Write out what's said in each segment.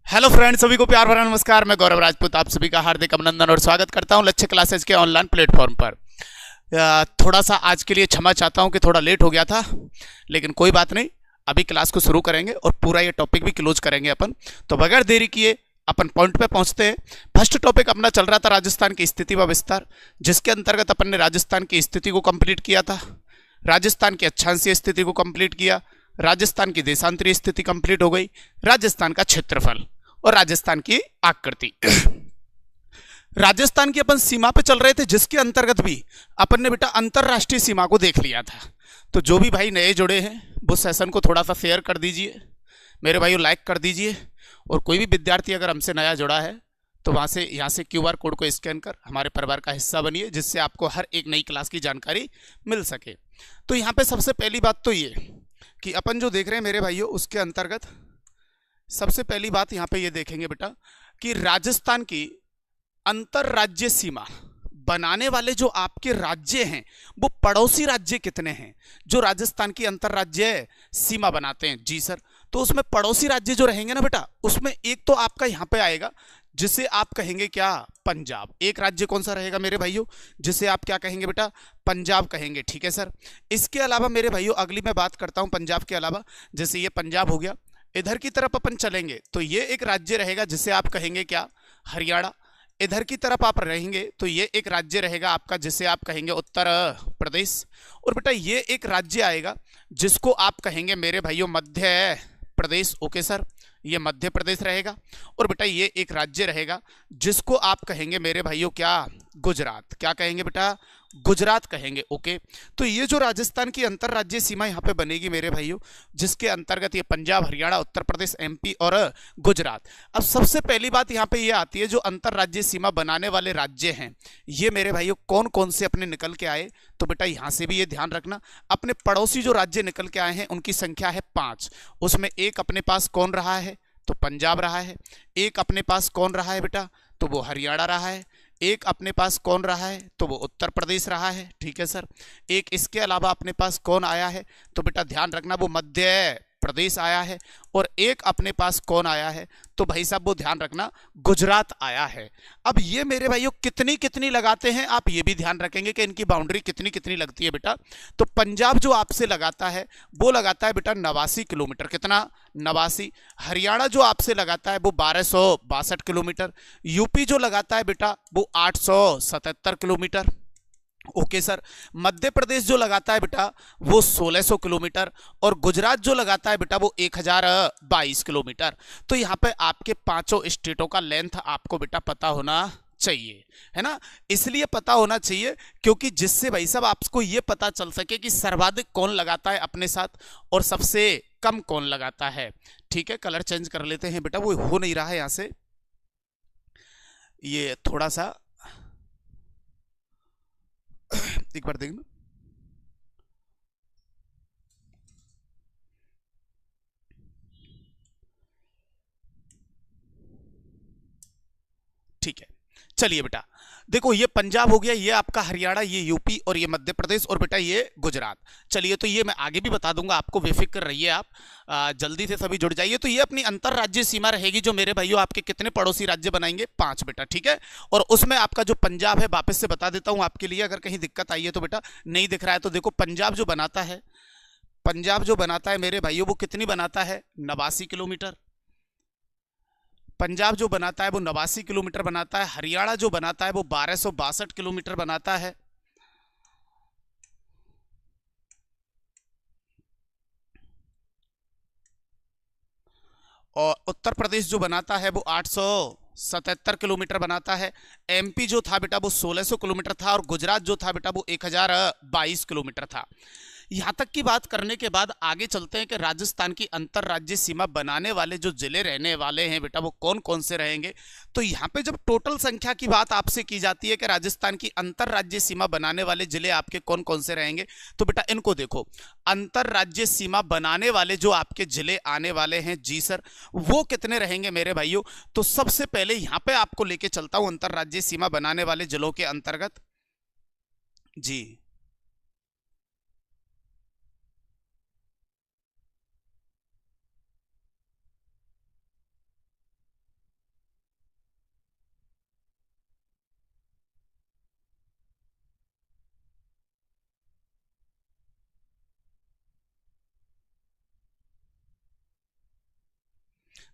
Hello friends, सभी को प्यार भरा नमस्कार। मैं गौरव राजपूत आप सभी का हार्दिक अभिनंदन और स्वागत करता हूं लक्ष्य क्लासेज के ऑनलाइन प्लेटफॉर्म पर। थोड़ा सा आज के लिए क्षमा चाहता हूं कि थोड़ा लेट हो गया था, लेकिन कोई बात नहीं। अभी क्लास को शुरू करेंगे और पूरा ये टॉपिक भी क्लोज करेंगे अपन। तो बगैर देरी किए अपन पॉइंट पे पहुंचते हैं। फर्स्ट टॉपिक अपना चल रहा था राजस्थान की स्थिति व विस्तार, जिसके अंतर्गत अपन ने राजस्थान की स्थिति को कंप्लीट किया था, राजस्थान की अक्षांशीय स्थिति को कंप्लीट किया, राजस्थान की देशांतरीय स्थिति कंप्लीट हो गई, राजस्थान का क्षेत्रफल और राजस्थान की आकृति। राजस्थान की अपन सीमा पे चल रहे थे, जिसके अंतर्गत भी अपन ने बेटा अंतरराष्ट्रीय सीमा को देख लिया था। तो जो भी भाई नए जुड़े हैं वो सेशन को थोड़ा सा शेयर कर दीजिए, मेरे भाइयों लाइक कर दीजिए। और कोई भी विद्यार्थी अगर हमसे नया जुड़ा है तो वहां से यहाँ से क्यूआर कोड को स्कैन कर हमारे परिवार का हिस्सा बनिए, जिससे आपको हर एक नई क्लास की जानकारी मिल सके। तो यहाँ पे सबसे पहली बात तो ये कि अपन जो देख रहे हैं मेरे भाइयों, उसके अंतर्गत सबसे पहली बात यहाँ पे ये देखेंगे बेटा कि राजस्थान की अंतरराज्य सीमा बनाने वाले जो आपके राज्य हैं वो पड़ोसी राज्य कितने हैं जो राजस्थान की अंतरराज्य सीमा बनाते हैं? जी सर। तो उसमें पड़ोसी राज्य जो रहेंगे ना बेटा, उसमें एक तो आपका यहाँ पे आएगा जिसे आप कहेंगे क्या? पंजाब। एक राज्य कौन सा रहेगा मेरे भाइयों जिसे आप क्या कहेंगे बेटा? पंजाब कहेंगे। ठीक है सर। इसके अलावा मेरे भाइयों अगली मैं बात करता हूं पंजाब के अलावा, जैसे ये पंजाब हो गया, इधर की तरफ अपन चलेंगे तो ये एक राज्य रहेगा जिसे आप कहेंगे क्या? हरियाणा। इधर की तरफ आप रहेंगे तो ये एक राज्य रहेगा आपका जिसे आप कहेंगे उत्तर प्रदेश। और बेटा ये एक राज्य आएगा जिसको आप कहेंगे मेरे भाइयों मध्य प्रदेश। ओके सर, ये मध्य प्रदेश रहेगा। और बेटा ये एक राज्य रहेगा जिसको आप कहेंगे मेरे भाइयों क्या? गुजरात। क्या कहेंगे बेटा? गुजरात कहेंगे। ओके। तो ये जो राजस्थान की अंतरराज्यीय सीमा यहाँ पे बनेगी मेरे भाइयों, जिसके अंतर्गत ये पंजाब, हरियाणा, उत्तर प्रदेश, एमपी और गुजरात। अब सबसे पहली बात यहाँ पे ये आती है, जो अंतरराज्यीय सीमा बनाने वाले राज्य हैं ये मेरे भाइयों कौन कौन से अपने निकल के आए? तो बेटा यहाँ से भी ये ध्यान रखना, अपने पड़ोसी जो राज्य निकल के आए हैं उनकी संख्या है 5। उसमें एक अपने पास कौन रहा है? तो पंजाब रहा है। एक अपने पास कौन रहा है बेटा? तो वो हरियाणा रहा है। एक अपने पास कौन रहा है? तो वो उत्तर प्रदेश रहा है। ठीक है सर। एक इसके अलावा अपने पास कौन आया है? तो बेटा ध्यान रखना वो मध्य प्रदेश आया है। और एक अपने पास कौन आया है? तो भाई साहब वो ध्यान रखना गुजरात आया है। अब ये मेरे भाइयों कितनी कितनी लगाते हैं आप ये भी ध्यान रखेंगे कि इनकी बाउंड्री कितनी कितनी लगती है बेटा। तो पंजाब जो आपसे लगाता है वो लगाता है बेटा 89 किलोमीटर। कितना? 89। हरियाणा जो आपसे लगाता है वो 1262 किलोमीटर। यूपी जो लगाता है बेटा वो 877 kilometre. Okay sir. Madhya Pradesh जो लगाता है बेटा वो 1600 किलोमीटर। और गुजरात जो लगाता है बेटा वो 1022 किलोमीटर। तो यहाँ पे आपके पांचों स्टेटों का लेंथ आपको बेटा पता होना चाहिए, है ना? इसलिए पता होना चाहिए क्योंकि जिससे भाई साहब आपको ये पता चल सके कि सर्वाधिक कौन लगाता है अपने साथ और सबसे कम कौन लगाता है। ठीक है, कलर चेंज कर लेते हैं बेटा, वो हो नहीं रहा है यहां से, ये थोड़ा सा एक बार देखना। ठीक है, चलिए बेटा देखो, ये पंजाब हो गया, ये आपका हरियाणा, ये यूपी और ये मध्य प्रदेश और बेटा ये गुजरात। चलिए तो ये मैं आगे भी बता दूंगा आपको, बेफिक्र रहिए आप, जल्दी से सभी जुड़ जाइए। तो ये अपनी अंतरराज्यीय सीमा रहेगी जो मेरे भाइयों आपके कितने पड़ोसी राज्य बनाएंगे? 5 बेटा। ठीक है। और उसमें आपका जो पंजाब है, वापस से बता देता हूं आपके लिए, अगर कहीं दिक्कत आई है तो बेटा नहीं दिख रहा है तो देखो, पंजाब जो बनाता है, पंजाब जो बनाता है मेरे भाइयों वो कितनी बनाता है? 89 किलोमीटर। पंजाब जो बनाता है वो 89 किलोमीटर बनाता है। हरियाणा जो बनाता है वो 1262 किलोमीटर बनाता है। और उत्तर प्रदेश जो बनाता है वो 877 किलोमीटर बनाता है। एमपी जो था बेटा वो 1600 किलोमीटर था। और गुजरात जो था बेटा वो 1022 किलोमीटर था। यहां तक की बात करने के बाद आगे चलते हैं कि राजस्थान की अंतरराज्यीय सीमा बनाने वाले जो जिले रहने वाले हैं बेटा वो कौन कौन से रहेंगे। तो यहां पे जब टोटल संख्या की बात आपसे की जाती है कि राजस्थान की अंतरराज्यीय सीमा बनाने वाले जिले आपके कौन कौन से रहेंगे, तो बेटा इनको देखो, अंतरराज्यीय सीमा बनाने वाले जो आपके जिले आने वाले हैं, जी सर, वो कितने रहेंगे मेरे भाइयों? तो सबसे पहले यहां पे आपको लेके चलता हूं अंतरराज्यीय सीमा बनाने वाले जिलों के अंतर्गत। जी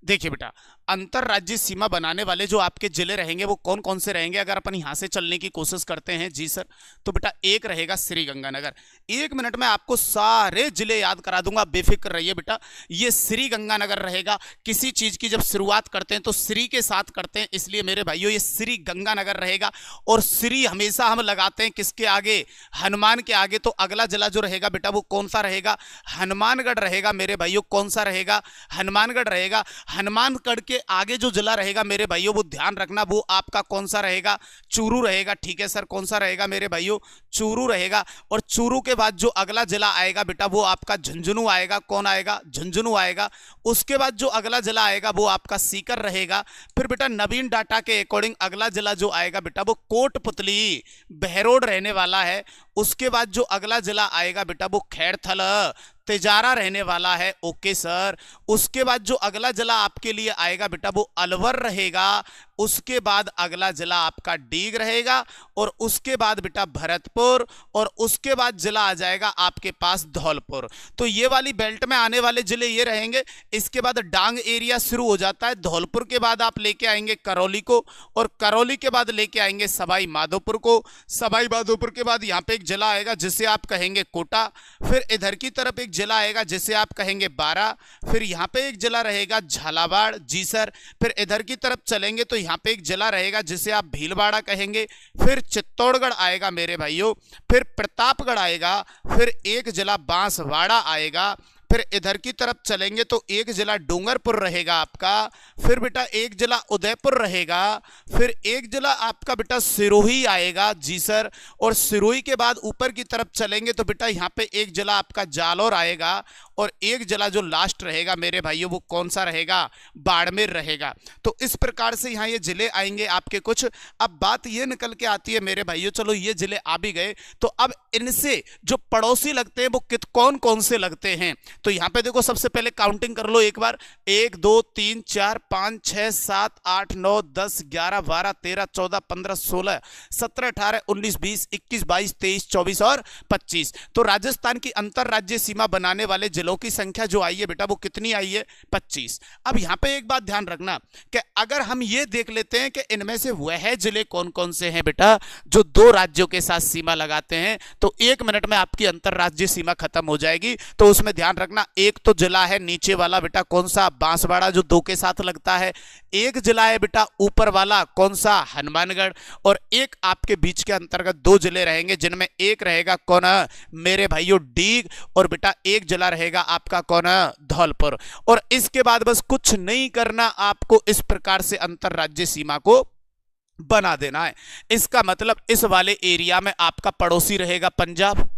देखिए बेटा, अंतरराज्यीय सीमा बनाने वाले जो आपके जिले रहेंगे वो कौन कौन से रहेंगे, अगर अपन यहां से चलने की कोशिश करते हैं। जी सर, तो बेटा एक रहेगा श्रीगंगानगर। 1 मिनट में आपको सारे जिले याद करा दूंगा, बेफिक्र रहिए बेटा। ये श्रीगंगानगर रहेगा। किसी चीज की जब शुरुआत करते हैं तो श्री के साथ करते हैं, इसलिए मेरे भाइयों ये श्रीगंगानगर रहेगा। और श्री हमेशा हम लगाते हैं किसके आगे, हनुमान के आगे। तो अगला जिला जो रहेगा बेटा वो कौन सा रहेगा, हनुमानगढ़ रहेगा मेरे भाइयों। कौन सा रहेगा, हनुमानगढ़ रहेगा। हनुमानगढ़ के आगे जो जिला रहेगा मेरे भाइयों वो ध्यान रखना, वो आपका कौन सा रहेगा, चूरू रहेगा। ठीक है सर, कौन सा रहेगा मेरे भाइयों, चूरू रहेगा। और चूरू के बाद जो अगला जिला आएगा बेटा वो आपका झुंझुनू आएगा। कौन आएगा, झुंझुनू आएगा। उसके बाद जो अगला जिला आएगा वो आपका सीकर रहेगा। फिर बेटा नवीन डाटा के अकॉर्डिंग अगला जिला जो आएगा बेटा वो कोटपुतली बहरोड रहने वाला है। उसके बाद जो अगला जिला आएगा बेटा वो खैरथल तेजारा रहने वाला है। Okay sir. उसके बाद जो अगला जिला आपके लिए आएगा बेटा वो अलवर रहेगा। उसके बाद अगला जिला आपका डीग रहेगा। और उसके बाद बेटा भरतपुर। और उसके बाद जिला आ जाएगा आपके पास धौलपुर। तो ये वाली बेल्ट में आने वाले जिले ये रहेंगे। इसके बाद डांग एरिया शुरू हो जाता है। धौलपुर के बाद आप लेके आएंगे करौली को, और करौली के बाद लेके आएंगे सवाई माधोपुर को। सवाई माधोपुर के बाद यहाँ पे एक जिला आएगा जिसे आप कहेंगे कोटा। फिर इधर की तरफ एक जिला आएगा जिसे आप कहेंगे बारा। फिर यहाँ पे एक जिला रहेगा झालावाड़। जी सर। फिर इधर की तरफ चलेंगे तो यहाँ पे एक जिला रहेगा जिसे आप भीलवाड़ा कहेंगे। फिर चित्तौड़गढ़ आएगा मेरे भाइयों। फिर प्रतापगढ़ आएगा। फिर एक जिला बांसवाड़ा आएगा। फिर इधर की तरफ चलेंगे तो एक जिला डूंगरपुर रहेगा आपका। फिर बेटा एक जिला उदयपुर रहेगा। फिर एक जिला आपका बेटा सिरोही आएगा। जी सर। और सिरोही के बाद ऊपर की तरफ चलेंगे तो बेटा यहाँ पे एक जिला आपका जालौर आएगा। और एक जिला जो लास्ट रहेगा मेरे भाइयों वो कौन सा रहेगा, बाड़मेर रहेगा। तो इस प्रकार से यहाँ ये जिले आएंगे आपके कुछ। अब बात ये निकल के आती है मेरे भाइयों, चलो ये जिले आ भी गए तो अब इनसे जो पड़ोसी लगते हैं वो कौन कौन से लगते हैं। तो यहां पे देखो सबसे पहले काउंटिंग कर लो एक बार। 1 2 3 4 5 6 7 8 9 10 11 12 13 14 15 16 17 18 19 20 21 22 23 24 और 25। तो राजस्थान की अंतरराज्यीय सीमा बनाने वाले जिलों की संख्या जो आई है बेटा वो कितनी आई है, 25। अब यहां पे एक बात ध्यान रखना कि अगर हम ये देख लेते हैं कि इनमें से वह जिले कौन कौन से हैं बेटा जो 2 राज्यों के साथ सीमा लगाते हैं, तो 1 मिनट में आपकी अंतरराज्यीय सीमा खत्म हो जाएगी। तो उसमें ध्यान रखना, एक तो जिला है नीचे वाला बेटा कौन सा, बांसवाड़ा जो 2 के साथ लगता है। एक जिला है बेटा ऊपर वाला कौन सा, हनुमानगढ़। और एक आपके बीच के अंतर्गत 2 जिले रहेंगे जिनमें एक रहेगा कौन मेरे भाइयों, डीग। और बेटा एक जिला रहेगा आपका कौन, धौलपुर। और इसके बाद बस कुछ नहीं करना, आपको इस प्रकार से अंतरराज्यीय सीमा को बना देना है। इसका मतलब इस वाले एरिया में आपका पड़ोसी रहेगा पंजाब,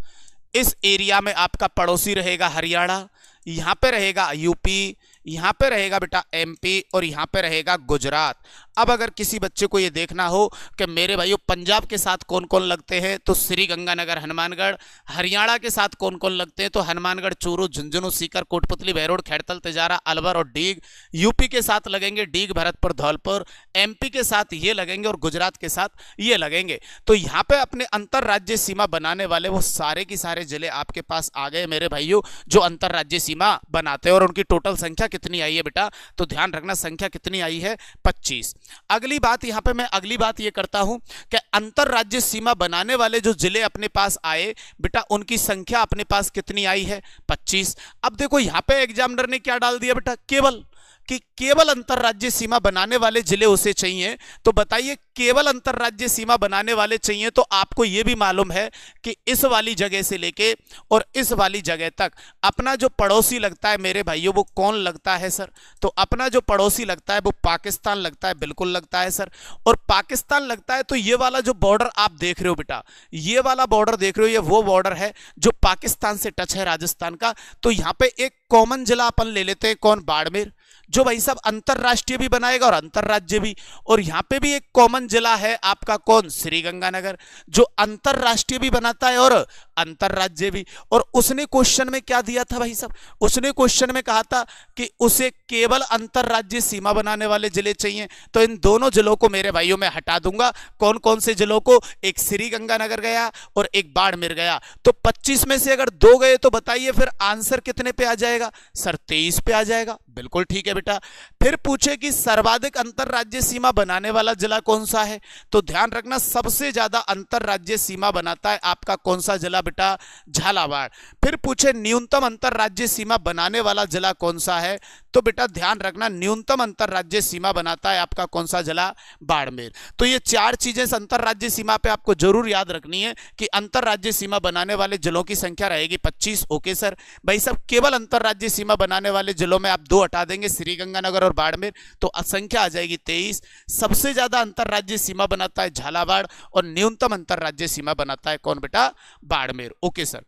इस एरिया में आपका पड़ोसी रहेगा हरियाणा, यहां पे रहेगा यूपी, यहां पे रहेगा बेटा एमपी, और यहां पे रहेगा गुजरात। अब अगर किसी बच्चे को ये देखना हो कि मेरे भाइयों पंजाब के साथ कौन कौन लगते हैं, तो श्रीगंगानगर हनुमानगढ़। हरियाणा के साथ कौन कौन लगते हैं, तो हनुमानगढ़, चूरू, झुंझुनू, सीकर, कोटपुतली, बहरोड, खैरथल, तेजारा, अलवर और डीग। यूपी के साथ लगेंगे डीग, भरतपुर, धौलपुर। एमपी के साथ ये लगेंगे और गुजरात के साथ ये लगेंगे। तो यहाँ पे अपने अंतरराज्यीय सीमा बनाने वाले वो सारे की सारे जिले आपके पास आ गए मेरे भाइयों जो अंतरराज्यीय सीमा बनाते हैं। और उनकी टोटल संख्या कितनी आई है बेटा, तो ध्यान रखना संख्या कितनी आई है, 25। अगली बात यहां पे मैं अगली बात ये करता हूं कि अंतरराज्यीय सीमा बनाने वाले जो जिले अपने पास आए बेटा उनकी संख्या अपने पास कितनी आई है, 25। अब देखो यहां पे एग्जामिनर ने क्या डाल दिया बेटा, केवल अंतरराज्यीय सीमा बनाने वाले जिले उसे चाहिए। तो बताइए केवल अंतरराज्यीय सीमा बनाने वाले चाहिए तो आपको यह भी मालूम है कि इस वाली जगह से लेके और इस वाली जगह तक अपना जो पड़ोसी लगता है मेरे भाइयों वो कौन लगता है सर, तो अपना जो पड़ोसी लगता है वो पाकिस्तान लगता है, बिल्कुल लगता है सर। और पाकिस्तान लगता है तो ये वाला जो बॉर्डर आप देख रहे हो बेटा, ये वाला बॉर्डर देख रहे हो, ये वो बॉर्डर है जो पाकिस्तान से टच है राजस्थान का। तो यहां पे एक कॉमन जिला अपन ले लेते हैं, कौन, बाड़मेर, जो भाई साहब अंतरराष्ट्रीय भी बनाएगा और अंतरराज्य भी। और यहां पे भी एक कॉमन जिला है आपका कौन, श्रीगंगानगर, जो अंतरराष्ट्रीय भी बनाता है और अंतरराज्य भी। और उसने क्वेश्चन में क्या दिया था भाई साहब, उसने क्वेश्चन में कहा था कि उसे केवल अंतरराज्यीय सीमा बनाने वाले जिले चाहिए। तो इन दोनों जिलों को मेरे भाइयों में हटा दूंगा। कौन कौन से जिलों को, एक श्रीगंगानगर गया और एक बाड़मेर गया। तो 25 में से अगर 2 गए तो बताइए फिर आंसर कितने पे आ जाएगा सर, 23 पे आ जाएगा। बिल्कुल ठीक है बेटा। फिर पूछे कि सर्वाधिक अंतरराज्यीय सीमा बनाने वाला जिला कौन सा है, तो ध्यान रखना सबसे ज्यादा अंतरराज्यीय सीमा बनाता है आपका कौन सा जिला बेटा, झालावाड़। फिर पूछे न्यूनतम अंतरराज्यीय सीमा बनाने वाला जिला कौन सा है, तो बेटा ध्यान रखना न्यूनतम अंतरराज्यीय सीमा बनाता है आपका कौन सा जिला, बाड़मेर। तो ये चार चीजें अंतरराज्यीय सीमा पे आपको जरूर याद रखनी है कि अंतरराज्यीय सीमा बनाने वाले जिलों की संख्या रहेगी 25। ओके सर भाई साहब, केवल अंतरराज्यीय सीमा बनाने वाले जिलों में आप 2 हटा देंगे, श्रीगंगानगर और बाड़मेर, तो संख्या आ जाएगी 23। सबसे ज्यादा अंतरराज्यीय सीमा बनाता है झालावाड़ और न्यूनतम अंतरराज्यीय सीमा बनाता है कौन बेटा, बाड़मेर। ओके सर,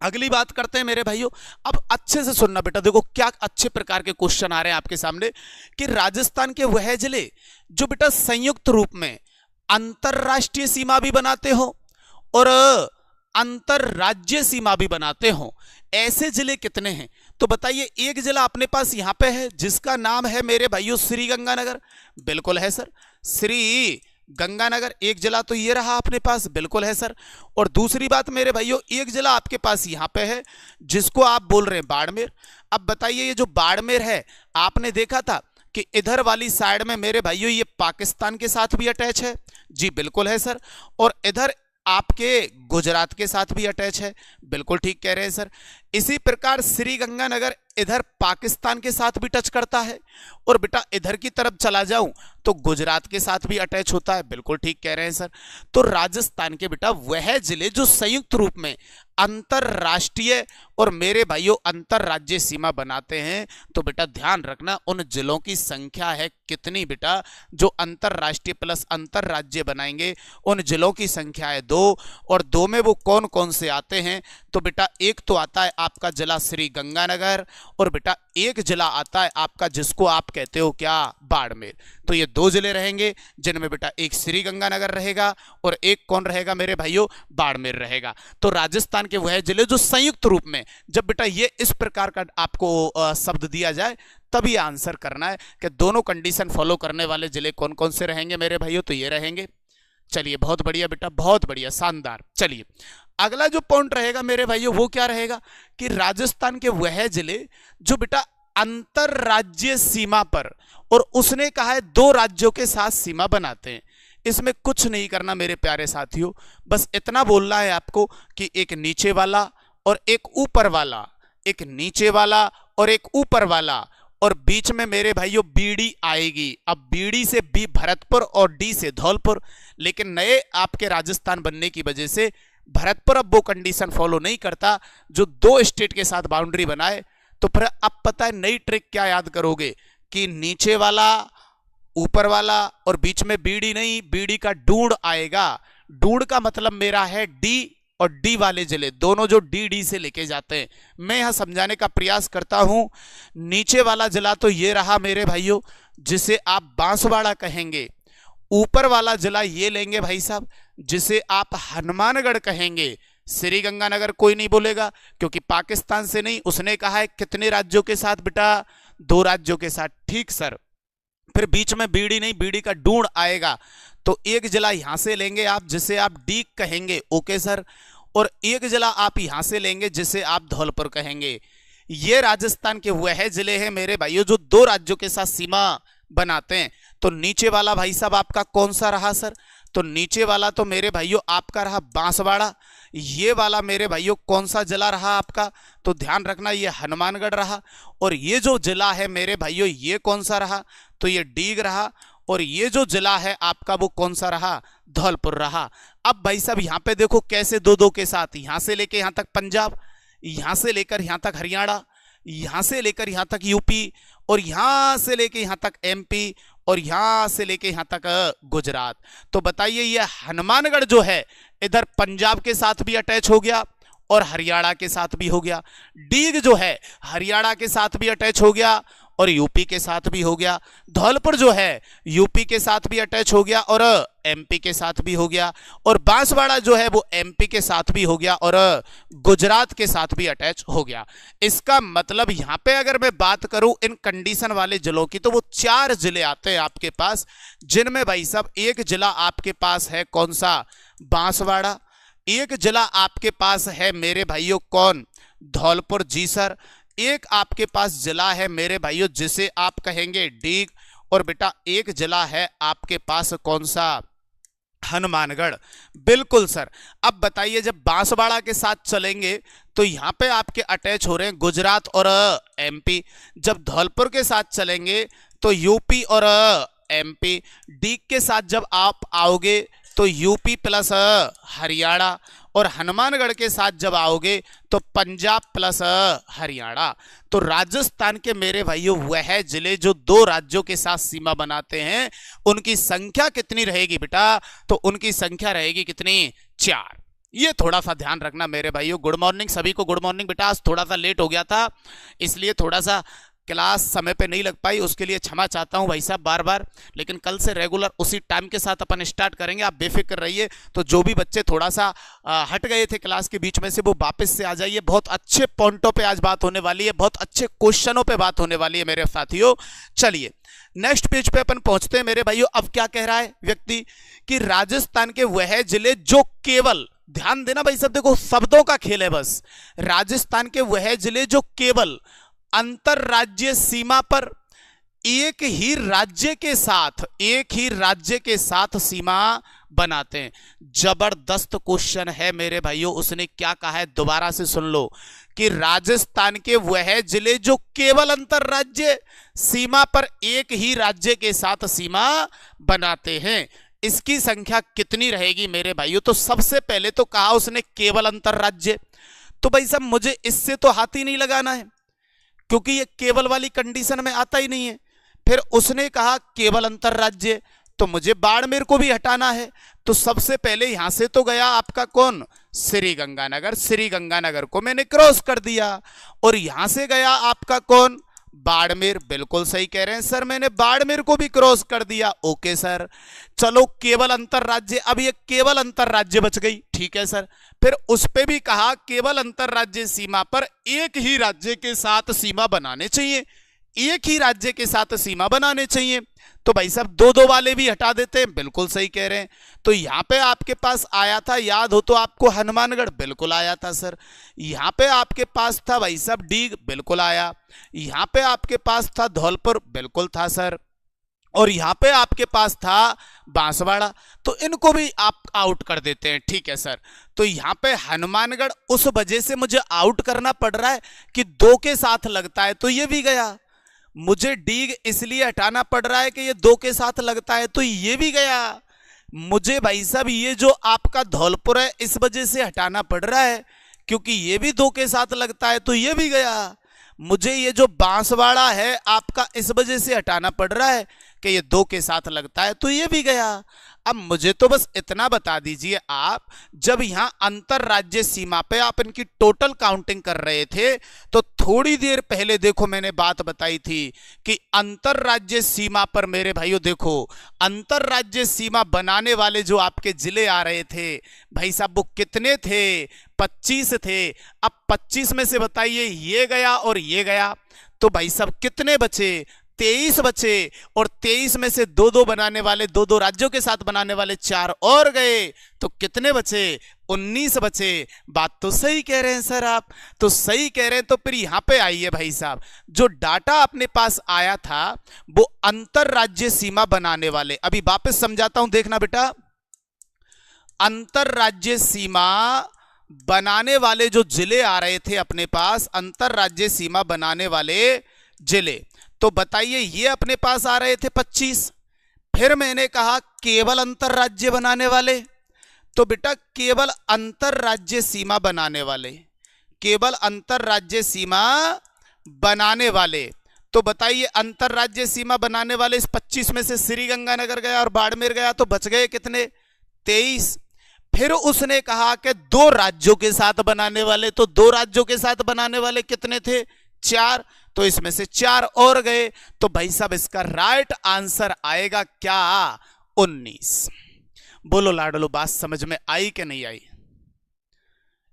अगली बात करते हैं मेरे भाइयों। अब अच्छे से सुनना बेटा, देखो क्या अच्छे प्रकार के क्वेश्चन आ रहे हैं आपके सामने कि राजस्थान के वह जिले जो बेटा संयुक्त रूप में अंतरराष्ट्रीय सीमा भी बनाते हो और अंतरराज्यीय सीमा भी बनाते हो, ऐसे जिले कितने हैं? तो बताइए, एक जिला अपने पास यहां पे है जिसका नाम है मेरे भाइयों श्रीगंगानगर, बिल्कुल है सर, श्री गंगानगर एक जिला तो ये रहा अपने पास, बिल्कुल है सर। और दूसरी बात मेरे भाइयों, एक जिला आपके पास यहां पे है जिसको आप बोल रहे हैं बाड़मेर। अब बताइए, ये जो बाड़मेर है आपने देखा था कि इधर वाली साइड में मेरे भाइयों ये पाकिस्तान के साथ भी अटैच है, जी बिल्कुल है सर, और इधर आपके गुजरात के साथ भी अटैच है, बिल्कुल ठीक कह रहे हैं सर। इसी प्रकार श्रीगंगानगर इधर पाकिस्तान के साथ भी टच करता है और बेटा इधर की तरफ चला जाऊं तो गुजरात के साथ भी अटैच होता है, बिल्कुल ठीक कह रहे हैं सर। तो राजस्थान के बेटा वह जिले जो संयुक्त रूप में अंतरराष्ट्रीय और मेरे भाइयों अंतरराज्यीय सीमा बनाते हैं, तो बेटा ध्यान रखना उन जिलों की संख्या है कितनी बेटा, जो अंतरराष्ट्रीय प्लस अंतरराज्यीय बनाएंगे उन जिलों की संख्या है 2। और 2 में वो कौन कौन से आते हैं, तो बेटा एक तो आता है आपका जिला श्रीगंगानगर और बेटा एक जिला आता है आपका जिसको आप कहते हो क्या, बाड़मेर। तो ये 2 जिले रहेंगे जिनमें बेटा एक श्रीगंगानगर रहेगा और एक कौन रहेगा मेरे भाइयों, बाड़मेर रहेगा। तो राजस्थान के वह जिले जो संयुक्त रूप में, जब बेटा ये इस प्रकार का आपको शब्द दिया जाए तब ये आंसर करना है कि दोनों कंडीशन फॉलो करने वाले जिले कौन कौन से रहेंगे मेरे भाइयों, तो ये रहेंगे। चलिए बहुत बढ़िया बेटा, बहुत बढ़िया, शानदार। चलिए अगला जो पॉइंट रहेगा मेरे भाइयों वो क्या रहेगा कि राजस्थान के वह जिले जो बेटा अंतरराज्यीय सीमा पर, और उसने कहा है 2 राज्यों के साथ सीमा बनाते हैं। इसमें कुछ नहीं करना मेरे प्यारे साथियों, बस इतना बोलना है आपको कि एक नीचे वाला और एक ऊपर वाला, एक नीचे वाला और एक ऊपर वाला, और बीच में मेरे भाइयों बीडी आएगी। अब बीडी से बी भरतपुर और डी से धौलपुर, लेकिन नए आपके राजस्थान बनने की वजह से भरतपुर अब वो कंडीशन फॉलो नहीं करता जो 2 स्टेट के साथ बाउंड्री बनाए। तो फिर अब पता है नई ट्रिक क्या याद करोगे कि नीचे वाला, ऊपर वाला और बीच में बीडी नहीं, बीडी का डूड आएगा। डूड का मतलब मेरा है डी, और डी वाले जिले दोनों जो डी से लेके जाते हैं, मैं यहां समझाने का प्रयास करता हूं। नीचे वाला जिला तो ये रहा मेरे भाइयों जिसे आप बांसवाड़ा कहेंगे, ऊपर वाला जिला ये लेंगे भाई साहब जिसे आप हनुमानगढ़ कहेंगे। श्रीगंगानगर कोई नहीं बोलेगा क्योंकि पाकिस्तान से नहीं, उसने कहा है कितने राज्यों के साथ बेटा, 2 राज्यों के साथ, ठीक सर। फिर बीच में बीडी नहीं, बीडी का डूड आएगा, तो एक जिला यहां से लेंगे आप जिसे आप डी कहेंगे, ओके सर, और एक जिला आप यहां से लेंगे जिसे आप धौलपुर कहेंगे। ये राजस्थान के वह जिले हैं मेरे भाइयों जो 2 राज्यों के साथ सीमा बनाते हैं। तो नीचे वाला भाई साहब आपका कौन सा रहा सर, तो नीचे वाला तो मेरे भाइयों आपका रहा बांसवाड़ा। ये वाला मेरे भाइयों कौन सा जिला रहा आपका, तो ध्यान रखना ये हनुमानगढ़ रहा। और ये जो जिला है मेरे भाइयों ये कौन सा रहा, तो ये डीग रहा। और ये जो जिला है आपका वो कौन सा रहा, धौलपुर रहा। अब भाई साहब यहाँ पे देखो कैसे 2-2 के साथ, यहां से लेकर यहां तक पंजाब, यहां से लेकर यहां तक हरियाणा, यहां से लेकर यहां तक यूपी, और यहां से लेकर यहां तक एमपी, और यहां से लेके यहां तक गुजरात। तो बताइए ये हनुमानगढ़ जो है इधर पंजाब के साथ भी अटैच हो गया और हरियाणा के साथ भी हो गया। डीग जो है हरियाणा के साथ भी अटैच हो गया और यूपी के साथ भी हो गया। धौलपुर जो है यूपी के साथ भी अटैच हो गया और एमपी के साथ भी हो गया। और बांसवाड़ा जो है वो एमपी के साथ भी हो गया और गुजरात के साथ भी अटैच हो गया। इसका मतलब यहां पे अगर मैं बात करूं इन कंडीशन वाले जिलों की तो वो 4 जिले आते हैं आपके पास, जिनमें भाई साहब एक जिला आपके पास है कौन सा, बांसवाड़ा। एक जिला आपके पास है मेरे भाइयों कौन, धौलपुर, जी सर। एक आपके पास जिला है मेरे भाइयों जिसे आप कहेंगे डीग, और बेटा एक जिला है आपके पास कौन सा, हनुमानगढ़। बिल्कुल सर। अब बताइए जब बांसवाड़ा के साथ चलेंगे तो यहां पे आपके अटैच हो रहे हैं गुजरात और एमपी। जब धौलपुर के साथ चलेंगे तो यूपी और एमपी। डीग के साथ जब आप आओगे तो यूपी प्लस हरियाणा, और हनुमानगढ़ के साथ जब आओगे तो पंजाब प्लस हरियाणा। तो राजस्थान के मेरे भाइयों वह जिले जो दो राज्यों के साथ सीमा बनाते हैं, उनकी संख्या कितनी रहेगी बेटा, तो उनकी संख्या रहेगी कितनी, 4। ये थोड़ा सा ध्यान रखना मेरे भाइयों। गुड मॉर्निंग सभी को, गुड मॉर्निंग बेटा। आज थोड़ा सा लेट हो गया था इसलिए थोड़ा सा क्लास समय पे नहीं लग पाई, उसके लिए क्षमा चाहता हूं भाई साहब बार बार, लेकिन कल से रेगुलर उसी टाइम के साथ अपन स्टार्ट करेंगे, आप बेफिक्र रहिए। तो जो भी बच्चे थोड़ा सा हट गए थे क्लास के बीच में से वो वापस से आ जाइए। बहुत अच्छे पॉइंटों पे आज बात होने वाली है, बहुत अच्छे क्वेश्चनों पे बात होने वाली है मेरे साथियों। चलिए नेक्स्ट पेज पे अपन पहुंचते हैं मेरे भाइयों। अब क्या कह रहा है व्यक्ति कि राजस्थान के वह जिले जो केवल, ध्यान देना भाई साहब, देखो शब्दों का खेल है बस। राजस्थान के वह जिले जो केवल अंतरराज्यीय सीमा पर एक ही राज्य के साथ सीमा बनाते हैं। जबरदस्त क्वेश्चन है मेरे भाइयों। उसने क्या कहा है दोबारा से सुन लो कि राजस्थान के वह जिले जो केवल अंतरराज्यीय सीमा पर एक ही राज्य के साथ सीमा बनाते हैं, इसकी संख्या कितनी रहेगी मेरे भाइयों। तो सबसे पहले तो कहा उसने केवल अंतरराज्य, तो भाई साहब मुझे इससे तो हाथ ही नहीं लगाना है क्योंकि ये केवल वाली कंडीशन में आता ही नहीं है। फिर उसने कहा केवल अंतरराज्य, तो मुझे बाड़मेर को भी हटाना है। तो सबसे पहले यहां से तो गया आपका कौन, श्री गंगानगर। श्री गंगानगर को मैंने क्रॉस कर दिया, और यहां से गया आपका कौन, बाड़मेर। बिल्कुल सही कह रहे हैं सर, मैंने बाड़मेर को भी क्रॉस कर दिया। ओके सर, चलो केवल अंतरराज्य, अब ये केवल अंतरराज्य बच गई, ठीक है सर। फिर उस पे भी कहा केवल अंतरराज्य सीमा पर एक ही राज्य के साथ सीमा बनाने चाहिए, एक ही राज्य के साथ सीमा बनाने चाहिए। तो भाई साहब दो दो वाले भी हटा देते हैं, बिल्कुल सही कह रहे हैं। तो यहां पे आपके पास आया था, याद हो तो आपको, हनुमानगढ़, बिल्कुल आया था सर। यहां पे आपके पास था भाई साहब डीग, बिल्कुल आया। यहां पे आपके पास था धौलपुर, बिल्कुल था सर। और यहां पे आपके पास था बांसवाड़ा, तो इनको भी आप आउट कर देते हैं, ठीक है सर। तो यहां पे हनुमानगढ़ उस वजह से मुझे आउट करना पड़ रहा है कि 2 के साथ लगता है, तो ये भी गया। मुझे डीग इसलिए हटाना पड़ रहा है कि ये 2 के साथ लगता है, तो ये भी गया। मुझे भाई साहब ये जो आपका धौलपुर है इस वजह से हटाना पड़ रहा है क्योंकि ये भी 2 के साथ लगता है, तो ये भी गया। मुझे ये जो बांसवाड़ा है आपका इस वजह से हटाना पड़ रहा है कि ये 2 के साथ लगता है, तो ये भी गया। अब मुझे तो बस इतना बता दीजिए आप, जब यहां अंतरराज्य सीमा पे आप इनकी टोटल काउंटिंग कर रहे थे तो थोड़ी देर पहले देखो मैंने बात बताई थी कि अंतरराज्य सीमा पर मेरे भाइयों देखो, अंतरराज्य सीमा बनाने वाले जो आपके जिले आ रहे थे भाई साहब वो कितने थे, 25 थे। अब 25 में से बताइए ये गया और ये गया, तो भाई साहब कितने बचे, 23 बचे। और 23 में से 2-2 बनाने वाले, 2-2 राज्यों के साथ बनाने वाले 4 और गए, तो कितने बचे, 19 बचे। बात तो सही कह रहे हैं सर आप, तो सही कह रहे हैं। तो फिर यहां पे आइए भाई साहब, जो डाटा अपने पास आया था वो अंतरराज्य सीमा बनाने वाले, अभी वापस समझाता हूं देखना बेटा। अंतरराज्य सीमा बनाने वाले जो जिले आ रहे थे अपने पास, अंतरराज्य सीमा बनाने वाले जिले, तो बताइए ये अपने पास आ रहे थे 25। फिर मैंने कहा केवल अंतरराज्य बनाने वाले, तो बेटा केवल अंतरराज्य सीमा बनाने वाले, केवल अंतरराज्य सीमा बनाने वाले, तो बताइए अंतरराज्य सीमा बनाने वाले इस 25 में से श्री गंगानगर गया और बाड़मेर गया, तो बच गए कितने, 23। फिर उसने कहा कि 2 राज्यों के साथ बनाने वाले, तो 2 राज्यों के साथ बनाने वाले कितने थे, 4, तो इसमें से 4 और गए। तो भाई साहब इसका राइट आंसर आएगा क्या, 19। बोलो लाडलो, बात समझ में आई कि नहीं आई,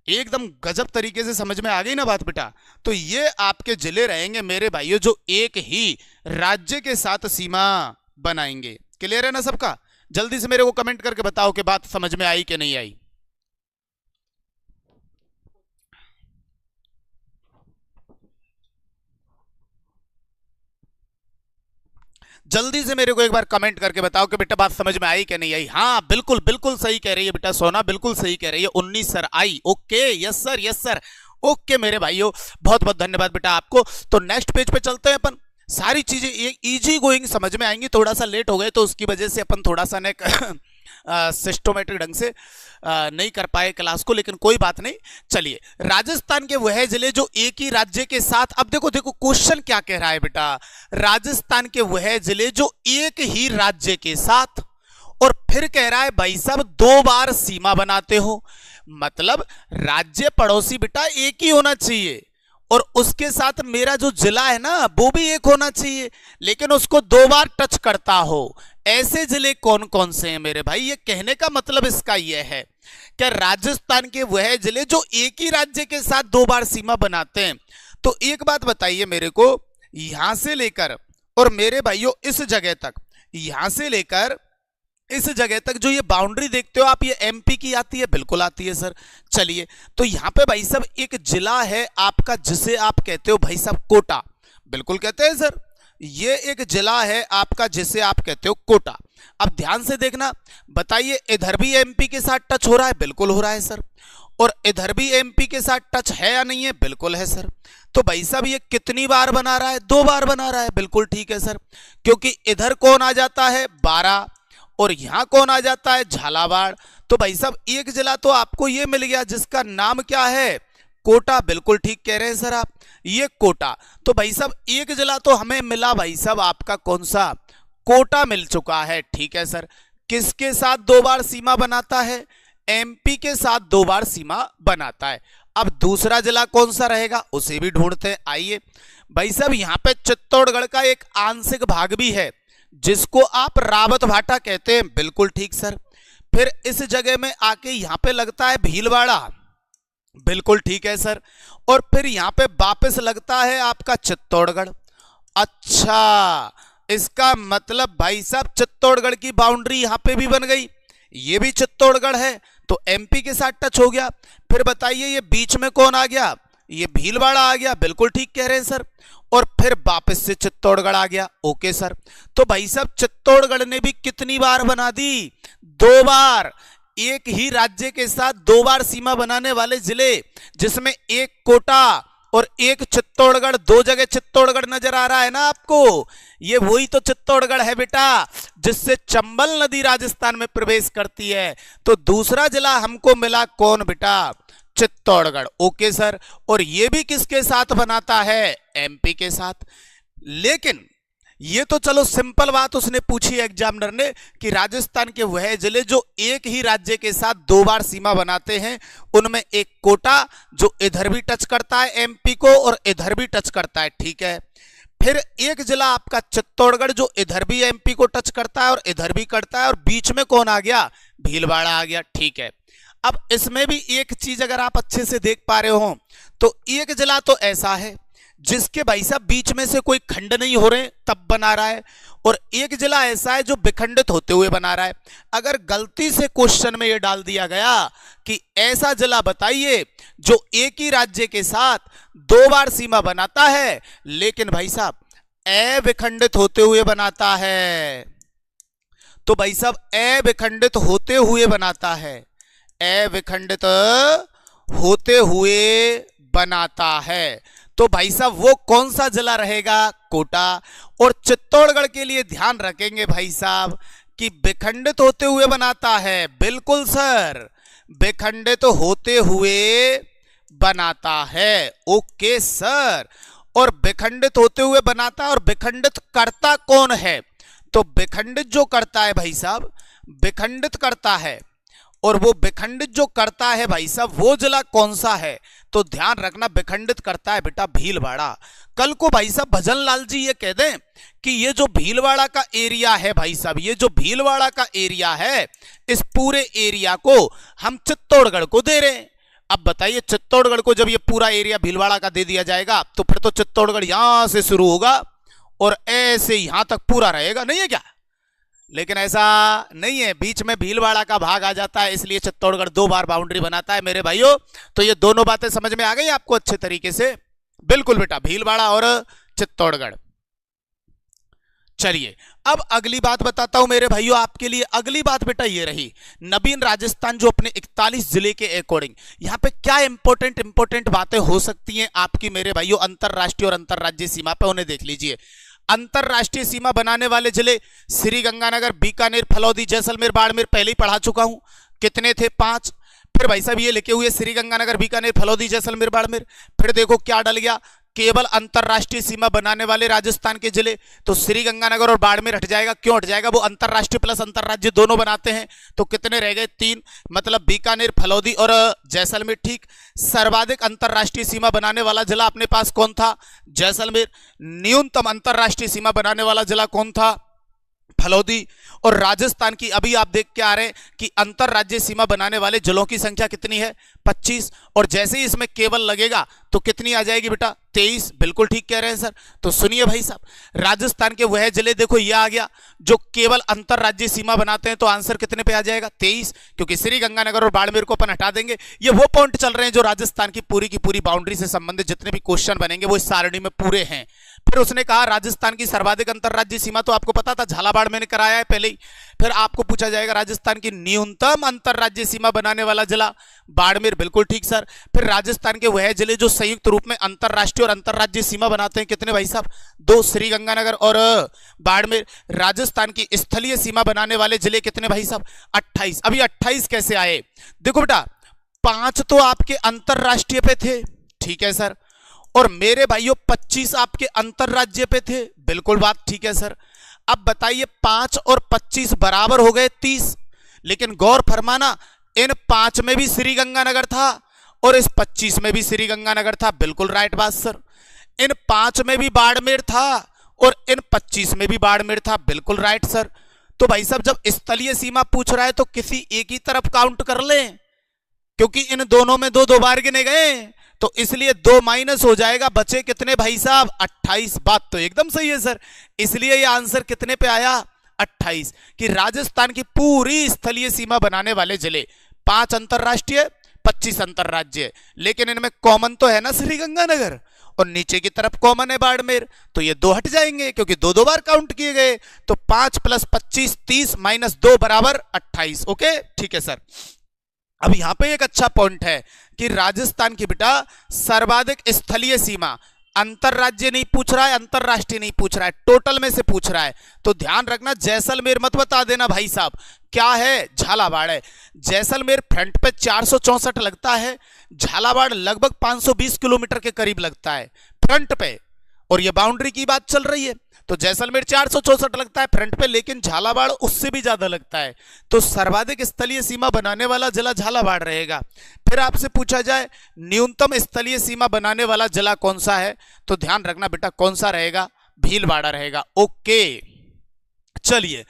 एकदम गजब तरीके से समझ में आ गई ना बात बेटा। तो ये आपके जिले रहेंगे मेरे भाइयों जो एक ही राज्य के साथ सीमा बनाएंगे। क्लियर है ना सबका? जल्दी से मेरे को कमेंट करके बताओ कि बात समझ में आई कि नहीं आई। जल्दी से मेरे को एक बार कमेंट करके बताओ कि बेटा बात समझ में आई कि नहीं आई। हाँ बिल्कुल बिल्कुल सही कह रही है बेटा सोना, बिल्कुल सही कह रही है। 19 sir I. Okay yes sir yes sir. Okay मेरे भाइयों, बहुत बहुत धन्यवाद बेटा आपको। तो नेक्स्ट पेज पे चलते हैं अपन। सारी चीजें इजी गोइंग समझ में आएंगी। थोड़ा सा लेट हो गए तो उसकी वजह से अपन थोड़ा सा सिस्टमेटिक ढंग से नहीं कर पाए क्लास को, लेकिन कोई बात नहीं। चलिए, राजस्थान के वह जिले जो एक ही राज्य के साथ, अब देखो देखो क्वेश्चन क्या कह रहा है बेटा, राजस्थान के वह जिले जो एक ही राज्य के साथ, और फिर कह रहा है भाई साहब 2 बार सीमा बनाते हो, मतलब राज्य पड़ोसी बेटा एक ही होना चाहिए और उसके साथ मेरा जो जिला है ना वो भी एक होना चाहिए, लेकिन उसको 2 बार टच करता हो। ऐसे जिले कौन कौन से हैं मेरे भाई? ये कहने का मतलब इसका यह है कि राजस्थान के वह जिले जो एक ही राज्य के साथ 2 बार सीमा बनाते हैं। तो एक बात बताइए मेरे को, यहां से लेकर और मेरे भाइयों इस जगह तक, यहां से लेकर इस जगह तक जो ये बाउंड्री देखते हो आप, ये एमपी की आती है? बिल्कुल आती है सर। चलिए, तो यहां पे भाई साहब एक जिला है आपका जिसे आप कहते हो भाई साहब कोटा। बिल्कुल कहते हैं सर, ये एक जिला है आपका जिसे आप कहते हो कोटा। अब ध्यान से देखना, बताइए इधर भी एमपी के साथ टच हो रहा है? बिल्कुल हो रहा है सर। और इधर भी एमपी के साथ टच है या नहीं है? बिल्कुल है सर। तो भाई साहब ये कितनी बार बना रहा है? 2 बार बना रहा है। बिल्कुल ठीक है सर, क्योंकि इधर कौन आ जाता है? 12, और यहां कौन आ जाता है? झालावाड़। तो भाई साहब एक जिला तो आपको ये मिल गया जिसका नाम क्या है? कोटा। बिल्कुल ठीक कह रहे हैं सर आप, ये कोटा। तो भाई साहब एक जिला तो हमें मिला भाई साहब आपका कौन सा? कोटा मिल चुका है। ठीक है सर। किसके साथ 2 बार सीमा बनाता है? एमपी के साथ 2 बार सीमा बनाता है। अब दूसरा जिला कौन सा रहेगा उसे भी ढूंढते हैं। आइए भाई साहब, यहां पे चित्तौड़गढ़ का एक आंशिक भाग भी है जिसको आप रावत भाटा कहते हैं। बिल्कुल ठीक सर। फिर इस जगह में आके यहां पे लगता है भीलवाड़ा। बिल्कुल ठीक है सर। और फिर यहां पे वापस लगता है आपका चित्तौड़गढ़। अच्छा, इसका मतलब भाई साहब चित्तौड़गढ़ की बाउंड्री यहां पे भी बन गई, ये भी चित्तौड़गढ़ है तो एमपी के साथ टच हो गया। फिर बताइए ये बीच में कौन आ गया? ये भीलवाड़ा आ गया। बिल्कुल ठीक कह रहे हैं सर। और फिर वापस से चित्तौड़गढ़ आ गया। Okay sir. तो भाई साहब चित्तौड़गढ़ ने भी कितनी बार बना दी? 2 बार। एक ही राज्य के साथ 2 बार सीमा बनाने वाले जिले, जिसमें एक कोटा और एक चित्तौड़गढ़, 2 जगह चित्तौड़गढ़ नजर आ रहा है ना आपको, ये वही तो चित्तौड़गढ़ है बेटा जिससे चंबल नदी राजस्थान में प्रवेश करती है। तो दूसरा जिला हमको मिला कौन बेटा? चित्तौड़गढ़। Okay sir. और ये भी किसके साथ बनाता है? एमपी के साथ। लेकिन ये तो चलो सिंपल बात उसने पूछी एग्जामिनर ने कि राजस्थान के वह जिले जो एक ही राज्य के साथ 2 बार सीमा बनाते हैं, उनमें एक कोटा जो इधर भी टच करता है एमपी को और इधर भी टच करता है। ठीक है। फिर एक जिला आपका चित्तौड़गढ़ जो इधर भी एमपी को टच करता है और इधर भी करता है, और बीच में कौन आ गया? भीलवाड़ा आ गया। ठीक है। अब इसमें भी एक चीज अगर आप अच्छे से देख पा रहे हो तो एक जिला तो ऐसा है जिसके भाई साहब बीच में से कोई खंड नहीं हो रहे तब बना रहा है, और एक जिला ऐसा है जो विखंडित होते हुए बना रहा है। अगर गलती से क्वेश्चन में यह डाल दिया गया कि ऐसा जिला बताइए जो एक ही राज्य के साथ 2 बार सीमा बनाता है लेकिन भाई साहब अविखंडित होते हुए बनाता है, तो भाई साहब अविखंडित होते हुए बनाता है, अविखंडित होते हुए बनाता है, तो भाई साहब वो कौन सा जिला रहेगा? कोटा। और चित्तौड़गढ़ के लिए ध्यान रखेंगे भाई साहब कि विखंडित होते हुए बनाता है। बिल्कुल सर, विखंडित होते हुए बनाता है। Okay sir. और विखंडित होते हुए बनाता है, और विखंडित करता कौन है? तो विखंडित जो करता है भाई साहब, विखंडित करता है, और वो विखंडित जो करता है भाई साहब वो जिला कौन सा है? तो ध्यान रखना, विखंडित करता है बेटा भीलवाड़ा। कल को भाई साहब भजन लाल जी ये कह दें कि ये जो भीलवाड़ा का एरिया है भाई साहब, ये जो भीलवाड़ा का एरिया है, इस पूरे एरिया को हम चित्तौड़गढ़ को दे रहे हैं। अब बताइए चित्तौड़गढ़ को जब ये पूरा एरिया भीलवाड़ा का दे दिया जाएगा तो फिर तो चित्तौड़गढ़ यहां से शुरू होगा और ऐसे यहां तक पूरा रहेगा, नहीं है क्या? लेकिन ऐसा नहीं है, बीच में भीलवाड़ा का भाग आ जाता है, इसलिए चित्तौड़गढ़ 2 बार बाउंड्री बनाता है मेरे भाइयों। तो ये दोनों बातें समझ में आ गई आपको अच्छे तरीके से? बिल्कुल बेटा, भीलवाड़ा और चित्तौड़गढ़। चलिए अब अगली बात बताता हूं मेरे भाइयों आपके लिए। अगली बात बेटा ये रही, नवीन राजस्थान जो अपने 41 जिले के अकॉर्डिंग यहां पे क्या इंपॉर्टेंट बातें हो सकती हैं आपकी मेरे भाइयों अंतरराष्ट्रीय और अंतरराज्यीय सीमा पे, उन्हें देख लीजिए। अंतरराष्ट्रीय सीमा बनाने वाले जिले श्री गंगानगर, बीकानेर, फलौदी, जैसलमेर, बाड़मेर, पहले ही पढ़ा चुका हूं। कितने थे? 5। फिर भाई साहब ये लिखे हुए श्री गंगानगर, बीकानेर, फलौदी, जैसलमेर, बाड़मेर। फिर देखो क्या डल गया, केवल अंतरराष्ट्रीय सीमा बनाने वाले राजस्थान के जिले, तो श्री गंगानगर और बाड़मेर हट जाएगा। क्यों हट जाएगा? वो अंतरराष्ट्रीय प्लस अंतरराज्य दोनों बनाते हैं। तो कितने रह गए? 3, मतलब बीकानेर, फलौदी और जैसलमेर। ठीक। सर्वाधिक अंतरराष्ट्रीय सीमा बनाने वाला जिला अपने पास कौन था? जैसलमेर। न्यूनतम अंतरराष्ट्रीय सीमा बनाने वाला जिला कौन था? फलौदी। और राजस्थान की अभी आप देख के आ रहे हैं कि अंतरराज्यीय सीमा बनाने वाले जिलों की संख्या कितनी है? 25। और जैसे ही इसमें केवल लगेगा तो कितनी आ जाएगी बेटा? 23। बिल्कुल ठीक कह रहे हैं सर। तो सुनिए भाई साहब, राजस्थान के वह जिले देखो ये आ गया जो केवल अंतरराज्यीय सीमा बनाते हैं, तो आंसर कितने पे आ जाएगा? 23, क्योंकि श्री गंगानगर और बाड़मेर को अपन हटा देंगे। ये वो पॉइंट चल रहे हैं जो राजस्थान की पूरी बाउंड्री से संबंधित जितने भी क्वेश्चन बनेंगे वो इस सारणी में पूरे हैं। फिर उसने कहा राजस्थान की सर्वाधिक अंतरराज्यीय सीमा, तो आपको पता था, झालावाड़ मैंने कराया है पहले ही। फिर आपको पूछा जाएगा राजस्थान की न्यूनतम अंतरराज्यीय सीमा बनाने वाला जिला, बाड़मेर। बिल्कुल ठीक सर। फिर राजस्थान के वह जिले जो संयुक्त रूप में अंतरराष्ट्रीय और अंतरराज्यीय सीमा बनाते हैं, कितने भाई साहब? 2, श्री गंगानगर और बाड़मेर। राजस्थान की स्थलीय सीमा बनाने वाले जिले कितने भाई साहब? 28। अभी 28 कैसे आए? देखो बेटा, 5 तो आपके अंतरराष्ट्रीय पे थे, ठीक है सर, और मेरे भाइयों 25 आपके अंतरराज्य पे थे। बिल्कुल बात ठीक है सर। अब बताइए 5 और 25 बराबर हो गए 30, लेकिन गौर फरमाना इन 5 में भी श्री गंगानगर था और इस 25 में भी श्री गंगानगर था। बिल्कुल राइट बात सर। इन 5 में भी बाड़मेर था और इन 25 में भी बाड़मेर था। बिल्कुल राइट सर। तो भाई साहब जब स्थलीय सीमा पूछ रहा है तो किसी एक ही तरफ काउंट कर लें, क्योंकि इन दोनों में 2 बार गिने गए, तो इसलिए 2 माइनस हो जाएगा, बचे कितने भाई साहब? 28। बात तो एकदम सही है सर। इसलिए ये आंसर कितने पे आया? 28, कि राजस्थान की पूरी स्थलीय सीमा बनाने वाले जिले 5 अंतरराष्ट्रीय, 25 अंतरराज्य, लेकिन इनमें कॉमन तो है ना श्री गंगानगर, और नीचे की तरफ कॉमन है बाड़मेर, तो ये 2 हट जाएंगे क्योंकि 2 बार काउंट किए गए। तो 5 + 25 30 - 2 = 28। ओके ठीक है सर। अब यहां पे एक अच्छा पॉइंट है कि राजस्थान की बेटा सर्वाधिक स्थलीय सीमा, अंतरराज्य नहीं पूछ रहा है, अंतरराष्ट्रीय नहीं पूछ रहा है, टोटल में से पूछ रहा है। तो ध्यान रखना, जैसलमेर मत बता देना भाई साहब। क्या है? झालावाड़ है। जैसलमेर फ्रंट पे 464 लगता है, झालावाड़ लगभग 520 किलोमीटर के करीब लगता है फ्रंट पे, और ये बाउंड्री की बात चल रही है। तो जैसलमेर 464 लगता है फ्रंट पे, लेकिन झालावाड़ उससे भी ज्यादा लगता है। तो सर्वाधिक स्थलीय सीमा बनाने वाला जिला झालावाड़ रहेगा। फिर आपसे पूछा जाए न्यूनतम स्थलीय सीमा बनाने वाला जिला कौन सा है, तो ध्यान रखना बेटा कौन सा रहेगा? भीलवाड़ा रहेगा। ओके चलिए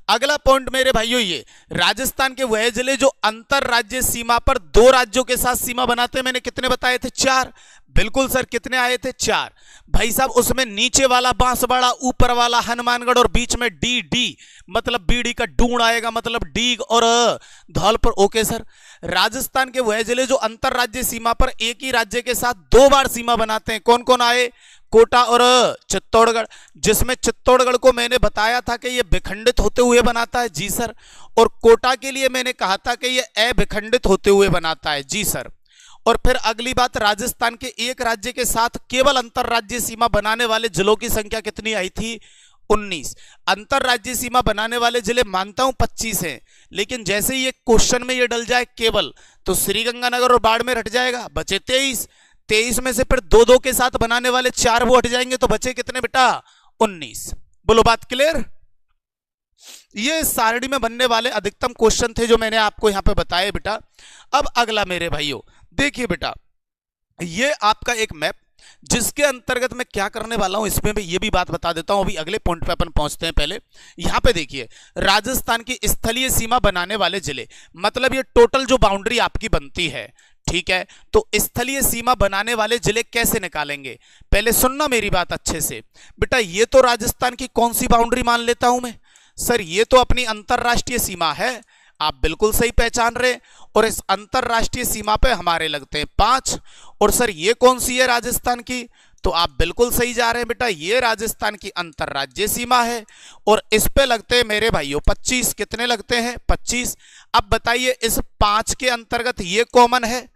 अगला पॉइंट मेरे भाइयों, ये राजस्थान के वह जिले जो अंतरराज्य सीमा पर 2 राज्यों के साथ सीमा बनाते हैं, मैंने कितने बताए थे? 4। बिल्कुल सर, कितने आए थे? 4 भाई साहब। उसमें नीचे वाला बांसवाड़ा, ऊपर वाला हनुमानगढ़ और बीच में डी मतलब बीड़ी का डूंड आएगा, मतलब डीग और धौलपुर। Okay sir. राजस्थान के वह जिले जो अंतरराज्य सीमा पर एक ही राज्य के साथ 2 बार सीमा बनाते हैं, कौन कौन आए? कोटा और चित्तौड़गढ़, जिसमें चित्तौड़गढ़ को मैंने बताया था कि यह विखंडित होते हुए बनाता है। जी सर। और कोटा के लिए मैंने कहा था कि यह अविखंडित होते हुए बनाता है। जी सर। और फिर अगली बात, राजस्थान के एक राज्य के साथ केवल अंतरराज्यीय सीमा बनाने वाले जिलों की संख्या कितनी आई थी? 19। अंतरराज्यीय सीमा बनाने वाले जिले मानता हूं 25 हैं, लेकिन जैसे ही ये क्वेश्चन में ये डल जाए केवल, तो श्री गंगानगर और बाड़मेर हट जाएगा, बचे 23। 23 में से फिर 2 के साथ बनाने वाले 4 वो हट जाएंगे, तो बचे कितने बेटा? 19। बोलो बात क्लियर? ये सारणी में बनने वाले अधिकतम क्वेश्चन थे जो मैंने आपको यहां पे बताए बेटा। अब अगला मेरे भाइयों देखिए बेटा, ये आपका एक मैप जिसके अंतर्गत मैं क्या करने वाला हूं, इसमें भी ये भी बात बता देता हूं। अभी अगले पॉइंट पे अपन पहुंचते हैं। पहले यहां पे देखिए राजस्थान की स्थलीय सीमा बनाने वाले जिले, मतलब ये टोटल जो बाउंड्री आपकी बनती है, ठीक है। तो स्थलीय सीमा बनाने वाले जिले कैसे निकालेंगे? पहले सुनना मेरी बात अच्छे से बेटा। ये तो राजस्थान की कौन सी बाउंड्री मान लेता हूं मैं? सर ये तो अपनी अंतरराष्ट्रीय सीमा है। आप बिल्कुल सही पहचान रहे। और इस अंतरराष्ट्रीय सीमा पे हमारे लगते हैं 5। और सर ये कौन सी है राजस्थान की? तो आप बिल्कुल सही जा रहे हैं बेटा, ये राजस्थान की अंतरराज्यीय सीमा है और इस पे लगते हैं मेरे भाइयों 25। कितने लगते हैं? 25। अब बताइए इस 5 के अंतर्गत ये कॉमन है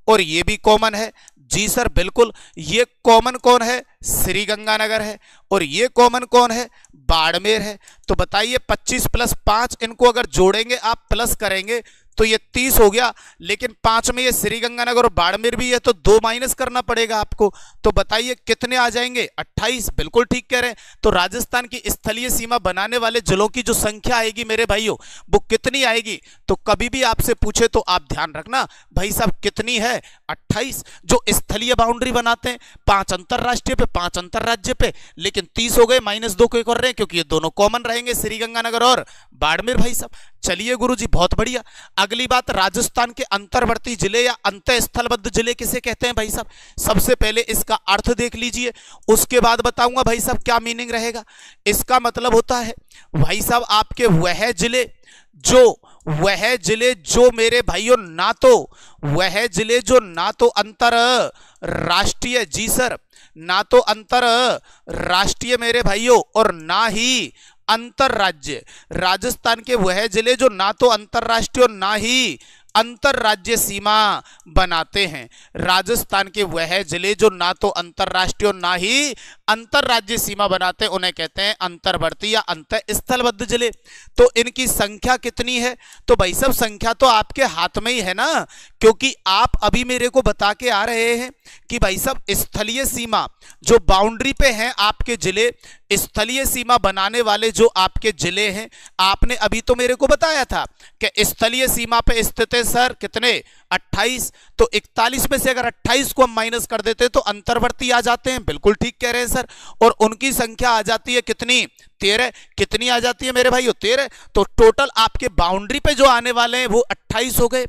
और ये भी कॉमन है। जी सर बिल्कुल। ये कॉमन कौन है? श्री गंगानगर है। और ये कॉमन कौन है? बाड़मेर है। तो बताइए 25 + 5, इनको अगर जोड़ेंगे आप, प्लस करेंगे तो ये 30 हो गया, लेकिन 5 में ये श्री गंगानगर और बाड़मेर भी है तो 2 माइनस करना पड़ेगा आपको। तो बताइए कितने आ जाएंगे? 28। बिल्कुल ठीक कह रहे हैं। तो राजस्थान की स्थलीय सीमा बनाने वाले जिलों की जो संख्या आएगी मेरे भाइयों, वो कितनी आएगी? तो कभी भी आपसे पूछे तो आप ध्यान रखना भाई साहब कितनी है? 28। जो स्थलीय बाउंड्री बनाते हैं 5 अंतरराष्ट्रीय पे 5 अंतरराज्य पे, लेकिन 30 हो गए, -2 क्यों कर रहे हैं? क्योंकि ये दोनों कॉमन रहेंगे, श्री गंगानगर और बाड़मेर भाई साहब। चलिए गुरुजी बहुत बढ़िया। अगली बात, राजस्थान के अंतर्वर्ती जिले या अंतःस्थलबद्ध जिले किसे कहते हैं भाई साहब? सबसे पहले इसका अर्थ देख लीजिए, उसके बाद बताऊंगा भाई साहब क्या मीनिंग रहेगा। इसका मतलब होता है भाई साहब आपके वह जिले जो मेरे भाइयों ना तो वह जिले जो ना तो अंतरराष्ट्रीय, जी सर, ना तो अंतरराष्ट्रीय मेरे भाइयों और ना ही अंतरराज्य। राजस्थान के वह जिले जो ना तो अंतरराष्ट्रीय और ना ही अंतरराज्य सीमा बनाते हैं। राजस्थान के वह जिले जो ना तो अंतरराष्ट्रीय और ना ही अंतरराज्य सीमा बनाते हैं उन्हें कहते हैं अंतर्वर्ती या अंतःस्थलबद्ध जिले। तो इनकी संख्या कितनी है? तो भाई साहब संख्या तो आपके हाथ में ही है ना, क्योंकि आप अभी मेरे को बता के आ रहे हैं कि भाई साहब स्थलीय सीमा जो बाउंड्री पे हैं आपके जिले, स्थलीय सीमा बनाने वाले जो आपके जिले हैं, आपने अभी तो मेरे को बताया था कि स्थलीय सीमा पे स्थित है सर कितने? 28। तो 41 में से अगर 28 को हम माइनस कर देते तो अंतर्वर्ती आ जाते हैं। बिल्कुल ठीक कह रहे हैं सर। और उनकी संख्या आ जाती है कितनी? 13। कितनी आ जाती है मेरे भाइयों? 13। तो टोटल आपके बाउंड्री पे जो आने वाले हैं वो 28 हो गए।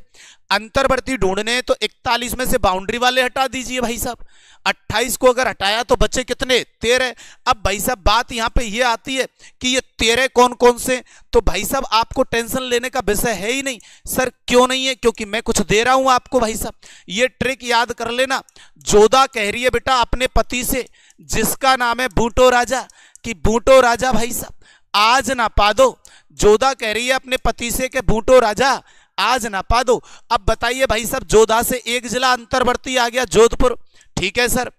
अंतर्वर्ती ढूंढने तो 41 में से बाउंड्री वाले हटा दीजिए भाई साहब। 28 को अगर हटाया तो बचे कितने? 13। अब भाई साहब बात यहां पे ये आती है कि ये 13 कौन कौन से? तो भाई साहब आपको टेंशन लेने का विषय है ही नहीं। सर क्यों नहीं है? क्योंकि मैं कुछ दे रहा हूं आपको भाई साहब। ये ट्रिक याद कर लेना। जोधा कह रही है बेटा अपने पति से जिसका नाम है बूटो राजा, कि बूटो राजा भाई साहब आज ना पा दो। जोधा कह रही है अपने पति से कि बूटो राजा आज ना पा दो। अब बताइए भाई साहब जोधा से एक जिला अंतर्वर्ती आ गया जोधपुर, ठीक है सर।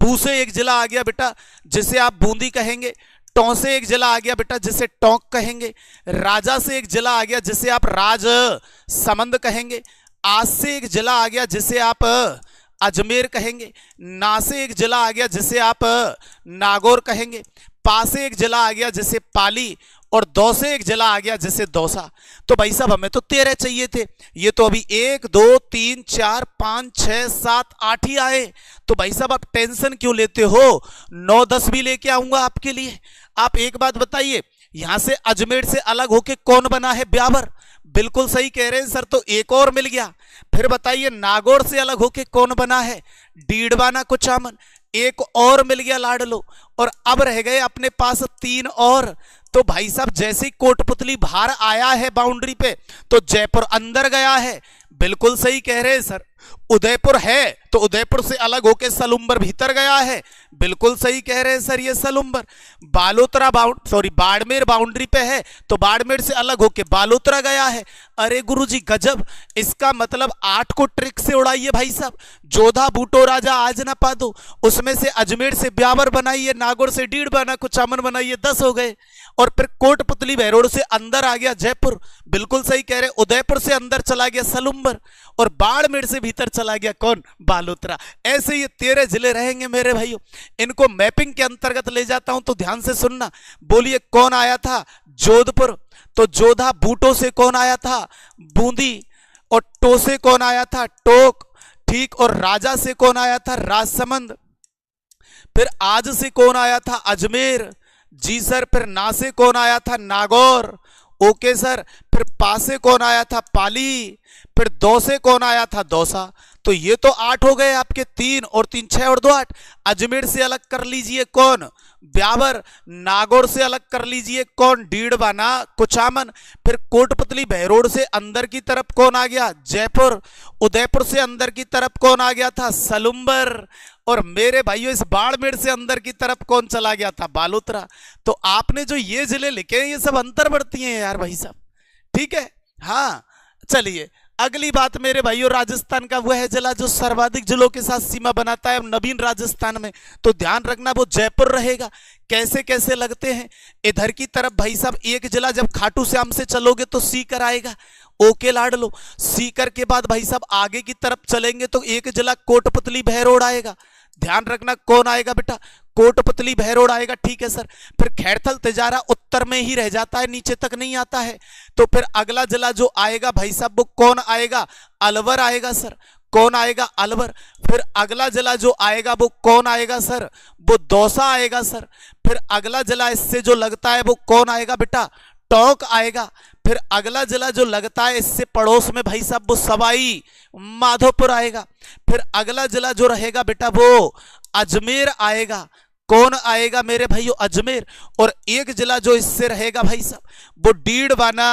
बू से एक जिला आ गया बेटा जिसे आप बूंदी कहेंगे। टों से एक जिला आ गया बेटा जिसे टोंक कहेंगे। राजा से एक जिला आ गया जिसे आप राजसमंद कहेंगे। आज से एक जिला आ गया जिसे आप अजमेर कहेंगे। ना से एक जिला आ गया जिसे आप नागौर कहेंगे। पा से एक जिला आ गया जिसे पाली और दो से एक जिला आ गया जिसे दौसा। तो भाई साहब हमें तो 13 चाहिए थे, ये तो अभी 1 2 3 4 5 6 7 8 ही आए। तो भाई साहब आप टेंशन क्यों लेते हो? 9 10 भी लेके आऊंगा आपके लिए। आप एक बात बताइए, यहां से अजमेर से अलग होके कौन बना है? ब्यावर। बिल्कुल सही कह रहे हैं सर। तो एक और मिल गया। फिर बताइए नागौर से अलग होके कौन बना है? डीडवाना कुचामन। एक और मिल गया लाडलो। और अब रह गए अपने पास 3 और। तो भाई साहब जैसे ही कोटपुतली बाहर आया है बाउंड्री पे तो जयपुर अंदर गया है। बिल्कुल सही कह रहे हैं सर। उदयपुर है तो उदयपुर से अलग होके सलुम्बर भीतर गया है। बिल्कुल सही कह रहे हैं सर ये सलुम्बर। बालोतरा बाड़मेर बाउंड्री पे है तो बाड़मेर से अलग होके बालोतरा गया है। अरे गुरुजी गजब। इसका मतलब 8 को ट्रिक से उड़ाइए भाई साहब। जोधा बूटो राजा आज ना पा दो, उसमें से अजमेर से ब्यावर बनाइए, नागौर से डीडवाना कुचामन बनाइए, 10 हो गए। और फिर कोटपुतली बहरोड से अंदर आ गया जयपुर। बिल्कुल सही कह रहे। उदयपुर से अंदर चला गया सलुम्बर और बाड़मेर से भीतर चला गया कौन? बालोतरा। ऐसे ये 13 जिले रहेंगे मेरे भाइयों। इनको मैपिंग के अंतर्गत ले जाता हूं तो ध्यान से सुनना। बोलिए कौन आया था? जोधपुर। तो जोधा बूटो से कौन आया था? बूंदी। और टो से कौन आया था? टोक। ठीक। और राजा से कौन आया था? राजसमंद। फिर आज से कौन आया था? अजमेर। जी सर। फिर ना से कौन आया था? नागौर। Okay sir. फिर पा से कौन आया था? पाली। फिर दो से कौन आया था? दौसा। तो ये तो 8 हो गए आपके। 3 और 3 6 और 2 8। अजमेर से अलग कर लीजिए कौन? ब्यावर। नागौर से अलग कर लीजिए कौन? डीडवाना कुचामन। फिर कोटपुतली बहरोड से अंदर की तरफ कौन आ गया? जयपुर। उदयपुर से अंदर की तरफ कौन आ गया था? सलुम्बर। और मेरे भाइयों इस बाड़मेर से अंदर की तरफ कौन चला गया था? बालोतरा। तो आपने जो ये जिले लिखे हैं ये सब अंतर्वर्ती हैं यार भाई साहब, ठीक है। हाँ चलिए अगली बात मेरे भाइयों, राजस्थान का वह जिला जो सर्वाधिक जिलों के साथ सीमा बनाता है नवीन राजस्थान में, तो ध्यान रखना वो जयपुर रहेगा। कैसे कैसे लगते हैं इधर की तरफ भाई साहब, एक जिला जब खाटू श्याम से चलोगे तो सीकर आएगा, ओके लाड लो। सीकर के बाद भाई साहब आगे की तरफ चलेंगे तो एक जिला कोटपुतली बहरोड आएगा। ध्यान रखना कौन आएगा बेटा? कोटपुतली बहरोड आएगा, ठीक है सर। फिर खैरथल तिजारा उत्तर में ही रह जाता है, नीचे तक नहीं आता है। तो फिर अगला जिला जो आएगा भाई साहब वो कौन आएगा? अलवर आएगा सर। कौन आएगा? अलवर। फिर अगला जिला जो आएगा वो कौन आएगा सर? वो दौसा आएगा सर। फिर अगला जिला इससे जो लगता है वो कौन आएगा बेटा? टोंक आएगा। फिर अगला जिला जो लगता है इससे पड़ोस में भाई साहब वो सवाई माधोपुर आएगा। फिर अगला जिला जो रहेगा बेटा वो अजमेर आएगा। कौन आएगा मेरे भाइयों? अजमेर। और एक जिला जो इससे रहेगा भाई साहब वो डीडवाना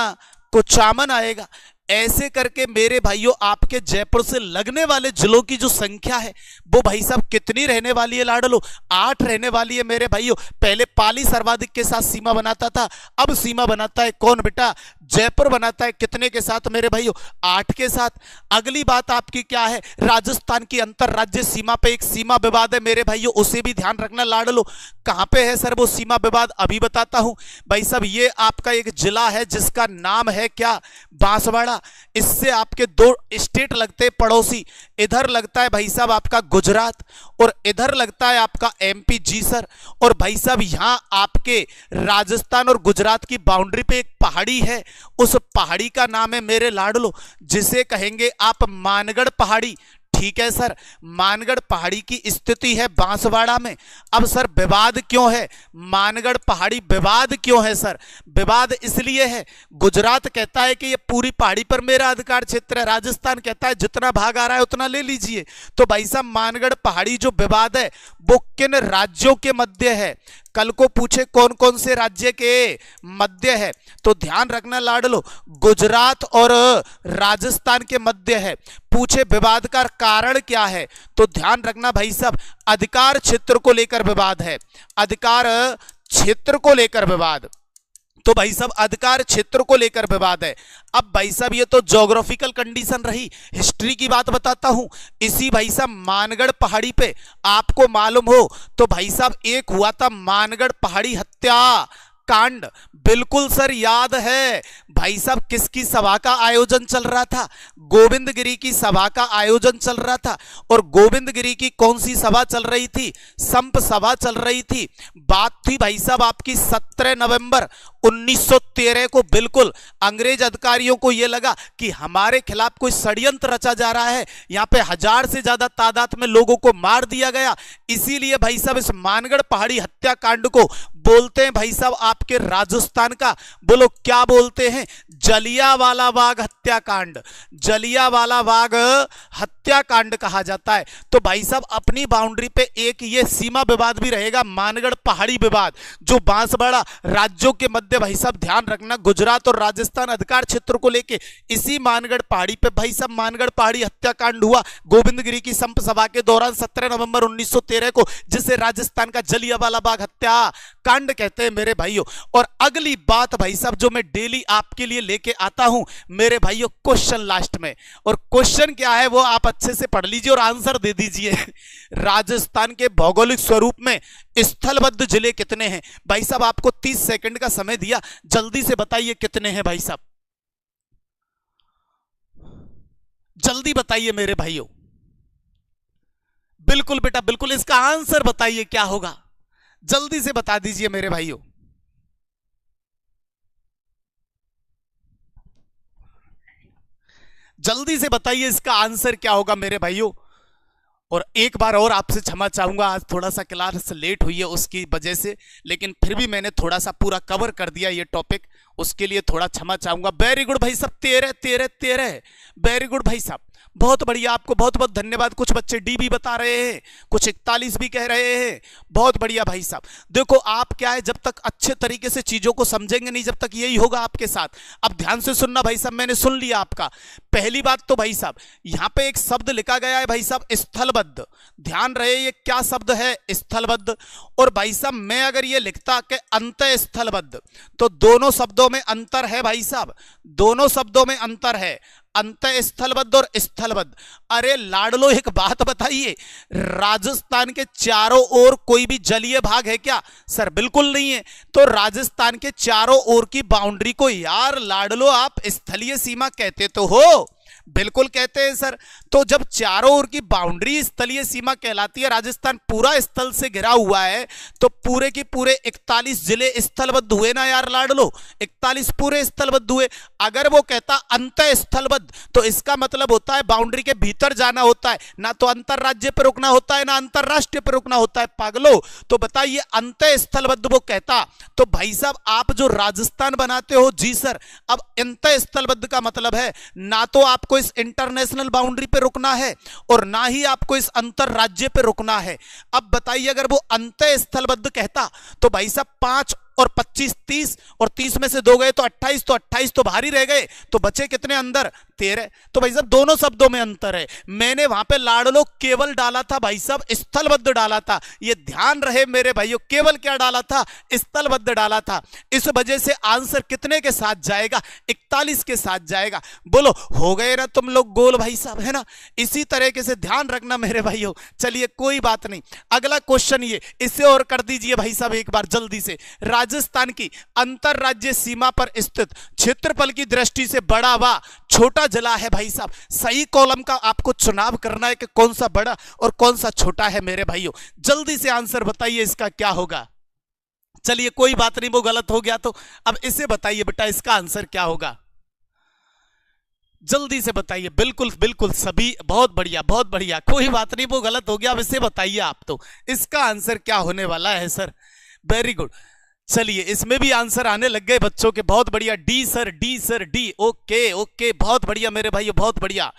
कुचामन आएगा। ऐसे करके मेरे भाइयों आपके जयपुर से लगने वाले जिलों की जो संख्या है वो भाई साहब कितनी रहने वाली है लाडलो? 8 रहने वाली है मेरे भाइयों। पहले पाली सर्वाधिक के साथ सीमा बनाता था, अब सीमा बनाता है कौन बेटा? जयपुर बनाता है। कितने के साथ मेरे भाइयों? 8 के साथ। अगली बात आपकी क्या है? राजस्थान की अंतरराज्य सीमा पे एक सीमा विवाद है मेरे भाइयों, उसे भी ध्यान रखना लाडलो। कहां पे है सर वो सीमा विवाद? अभी बताता हूं भाई साहब। ये आपका एक जिला है जिसका नाम है क्या? बांसवाड़ा। इससे आपके 2 स्टेट लगते पड़ोसी, इधर लगता है भाई साहब आपका गुजरात और इधर लगता है आपका एमपी। जी सर। और भाई साहब यहां आपके राजस्थान और गुजरात की बाउंड्री पे एक पहाड़ी है, उस पहाड़ी का नाम है मेरे लाडलो जिसे कहेंगे आप मानगढ़ पहाड़ी। ठीक है सर। मानगढ़ पहाड़ी की स्थिति है बांसवाड़ा में। अब सर विवाद क्यों है? मानगढ़ पहाड़ी विवाद क्यों है सर? विवाद इसलिए है, गुजरात कहता है कि ये पूरी पहाड़ी पर मेरा अधिकार क्षेत्र है, राजस्थान कहता है जितना भाग आ रहा है उतना ले लीजिए। तो भाई साहब मानगढ़ पहाड़ी जो विवाद है वो किन राज्यों के मध्य है? कल को पूछे कौन कौन से राज्य के मध्य है, तो ध्यान रखना लाडलो गुजरात और राजस्थान के मध्य है। पूछे विवाद का कारण क्या है, तो ध्यान रखना भाई साहब अधिकार क्षेत्र को लेकर विवाद है। अधिकार क्षेत्र को लेकर विवाद, तो भाई साहब अधिकार क्षेत्र को लेकर विवाद है। अब भाई साहब ये तो ज्योग्राफिकल कंडीशन रही, हिस्ट्री की बात बताता हूं। इसी भाई साहब मानगढ़ पहाड़ी पे आपको मालूम हो तो भाई साहब एक हुआ था मानगढ़ पहाड़ी हत्या कांड। बिल्कुल सर याद है भाई साहब। किसकी सभा का आयोजन चल रहा था? गोविंद गिरी की सभा का आयोजन चल रहा था। और गोविंद गिरी की कौन सी सभा चल रही थी? संप सभा चल रही थी। बात थी भाई साहब आपकी 17 नवंबर 1913 को। बिल्कुल अंग्रेज अधिकारियों को यह लगा कि हमारे खिलाफ कोई षड्यंत्र रचा जा रहा है, यहां पे 1000 से ज्यादा तादाद में लोगों को मार दिया गया। इसीलिए भाई साहब इस मानगढ़ पहाड़ी हत्याकांड को बोलते हैं भाई साहब आपके राजस्थान का, बोलो क्या बोलते हैं? जलियांवाला बाग हत्याकांड। जलियांवाला बाग हत्याकांड कहा जाता है। तो भाई साहब अपनी बाउंड्री पे एक ये सीमा विवाद भी रहेगा, मानगढ़ पहाड़ी विवाद, जो बांसवाड़ा राज्यों के मध्य भाई साहब ध्यान रखना गुजरात और राजस्थान अधिकार क्षेत्र को लेके इसी मानगढ़ पहाड़ी पे भाई साहब मानगढ़ पहाड़ी हत्याकांड हुआ गोविंद गिरी की संप सभा के दौरान 17 नवंबर 1913 को, जिसे राजस्थान का जलियांवाला बाग हत्या कांड कहते हैं मेरे भाइयों। और अगली बात भाई साहब जो मैं डेली आपके लिए लेके आता हूं मेरे भाइयों, क्वेश्चन लास्ट में, और क्वेश्चन क्या है वो आप अच्छे से पढ़ लीजिए और आंसर दे दीजिए। राजस्थान के भौगोलिक स्वरूप में स्थलबद्ध जिले कितने हैं? भाई साहब आपको 30 सेकंड का समय दिया, जल्दी से बताइए कितने हैं भाई साहब, जल्दी बताइए मेरे भाइयों। बिल्कुल बेटा बिल्कुल, इसका आंसर बताइए क्या होगा, जल्दी से बता दीजिए मेरे भाइयों। जल्दी से बताइए इसका आंसर क्या होगा मेरे भाइयों। और एक बार और आपसे क्षमा चाहूंगा, आज थोड़ा सा क्लास लेट हुई है उसकी वजह से, लेकिन फिर भी मैंने थोड़ा सा पूरा कवर कर दिया ये टॉपिक, उसके लिए थोड़ा क्षमा चाहूंगा। वेरी गुड भाई साहब, 13 13 13, वेरी गुड भाई साहब, बहुत बढ़िया, आपको बहुत बहुत धन्यवाद। कुछ बच्चे डी भी बता रहे हैं, कुछ 41 भी कह रहे हैं, बहुत बढ़िया भाई साहब। देखो आप क्या है, जब तक अच्छे तरीके से चीजों को समझेंगे नहीं, जब तक यही होगा आपके साथ। अब ध्यान से सुनना भाई साहब, मैंने सुन लिया आपका पहली बात तो भाई साहब यहां पे एक शब्द लिखा गया है भाई साहब स्थलबद्ध, ध्यान रहे ये क्या शब्द है, स्थलबद्ध। और भाई साहब मैं अगर ये लिखता कि अंतः स्थलबद्ध, तो दोनों शब्दों में अंतर है भाई साहब, दोनों शब्दों में अंतर है, अंतः स्थलबद्ध और स्थलबद्ध। अरे लाडलो एक बात बताइए, राजस्थान के चारों ओर कोई भी जलीय भाग है क्या? सर बिल्कुल नहीं है। तो राजस्थान के चारों ओर की बाउंड्री को यार लाडलो आप स्थलीय सीमा कहते तो हो, बिल्कुल कहते हैं सर। तो जब चारों ओर की बाउंड्री स्थलीय सीमा कहलाती है, राजस्थान पूरा स्थल से घिरा हुआ है, तो पूरे की पूरे 41 जिले स्थलबद्ध हुए ना यार लाडलो, 41 पूरे स्थलबद्ध हुए। अगर वो कहता अंतः स्थलबद्ध, तो इसका मतलब होता है बाउंड्री के भीतर जाना होता है, ना तो अंतरराज्य पर रुकना होता है ना अंतरराष्ट्रीय पर रुकना होता है पागलो। तो बताइए अंतः स्थलबद्ध वो कहता, तो भाई साहब आप जो राजस्थान बनाते हो, जी सर, अब अंतः स्थलबद्ध का मतलब है ना तो आपको इस इंटरनेशनल बाउंड्री पे रुकना है और ना ही आपको इस अंतरराज्य पे रुकना है। अब बताइए अगर वो अंतः स्थलबद्ध कहता तो भाई साहब 5 और 25 30, और 30 में से 2 गए तो 28, तो 28 तो बाहर ही रह गए, तो बचे कितने अंदर? 13। तो भाई साहब दोनों शब्दों में अंतर है। मैंने वहां पे लाडलो केवल डाला था भाई साहब, स्थलबद्ध डाला था, ये ध्यान रहे मेरे भाइयों, केवल क्या डाला था? स्थलबद्ध डाला था। इस वजह से आंसर कितने के साथ जाएगा? 41 के साथ जाएगा। बोलो हो गए ना तुम लोग गोल भाई साहब, है ना? इसी तरीके से ध्यान रखना मेरे भाइयों। चलिए कोई बात नहीं, अगला क्वेश्चन ये, इसे और कर दीजिए भाई साहब एक बार जल्दी से। राजस्थान की अंतरराज्य सीमा पर स्थित क्षेत्रफल की दृष्टि से बड़ा व छोटा जिला है भाई साहब। सही कॉलम का आपको चुनाव करना है कि कौन सा बड़ा और कौन सा छोटा है मेरे भाइयों। जल्दी से आंसर बताइए इसका क्या होगा। चलिए कोई बात नहीं, वो गलत हो गया तो अब इसे बताइए बेटा, इसका आंसर क्या होगा? जल्दी से बताइए। बिल्कुल बिल्कुल सभी, बहुत बढ़िया बहुत बढ़िया, कोई बात नहीं वो गलत हो गया, अब इसे बताइए आप। तो इसका आंसर क्या होने वाला है सर? वेरी गुड, चलिए इसमें भी आंसर आने लग गए बच्चों के, बहुत बढ़िया। D sir, D sir, D. Okay okay, बहुत बढ़िया मेरे भाइयों, बहुत बढ़िया,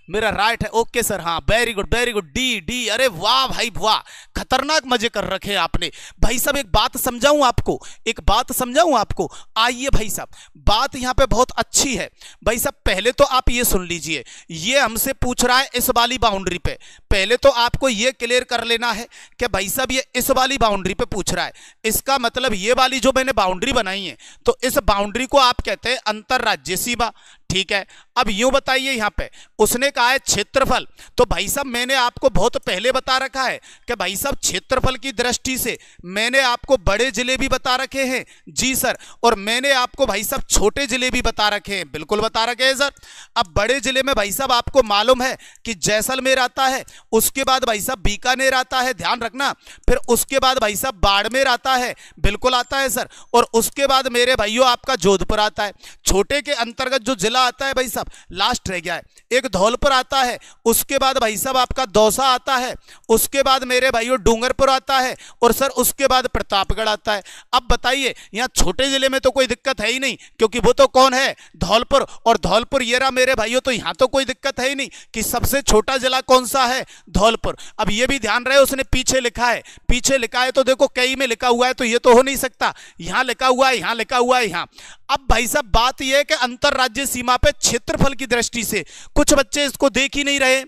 मेरा राइट है। ओके सर, हाँ very good very good, D D. अरे वाह भाई वाह, खतरनाक मजे कर रखे आपने भाई साहब। एक बात समझाऊं आपको, एक बात समझाऊं आपको, आइए भाई साहब, बात यहां पे बहुत अच्छी है भाई साहब। पहले तो आप ये सुन लीजिए, ये हमसे पूछ रहा है इस वाली बाउंड्री पे। पहले तो आपको ये क्लियर कर लेना है कि भाई साहब ये इस वाली बाउंड्री पे पूछ रहा है, इसका मतलब ये वाली जो मैंने बाउंड्री बनाई है, तो इस बाउंड्री को आप कहते हैं अंतरराज्य सीमा, ठीक है। अब यूं बताइए, यहां पे उसने कहा है क्षेत्रफल, तो भाई साहब मैंने आपको बहुत पहले बता रखा है कि भाई साहब क्षेत्रफल की दृष्टि से मैंने आपको बड़े जिले भी बता रखे हैं, जी सर, और मैंने आपको भाई साहब छोटे जिले भी बता रखे हैं, बिल्कुल बता रखे हैं सर। अब बड़े जिले में भाई साहब आपको मालूम है कि जैसलमेर आता है, उसके बाद भाई साहब बीकानेर आता है, ध्यान रखना, फिर उसके बाद भाई साहब बाड़मेर आता है, बिल्कुल आता है सर, और उसके बाद मेरे भाइयों आपका जोधपुर आता है। छोटे के अंतर्गत जो जिला आता है भाई साहब, लास्ट रह गया है, एक धौलपुर आता है, उसके बाद भाई साहब आपका दौसा आता है, उसके बाद मेरे भाइयों डूंगरपुर आता है, और सर उसके बाद प्रतापगढ़ आता है। अब बताइए यहाँ छोटे जिले में तो कोई दिक्कत है ही नहीं, क्योंकि वो तो कौन है? धौलपुर, और धौलपुर ये रहा मेरे भाइयों, तो यहाँ तो कोई दिक्कत है ही नहीं कि सबसे छोटा जिला कौन सा है? धौलपुर। अब ये भी ध्यान रहे उसने पीछे लिखा है, पीछे लिखा है तो देखो कई में लिखा हुआ है, तो ये तो हो नहीं सकता, यहाँ लिखा हुआ है, यहाँ लिखा हुआ है, यहाँ। अब भाई साहब बात यह है कि अंतरराज्य सीमा पे क्षेत्रफल की दृष्टि से कुछ बच्चे इसको देख ही नहीं रहे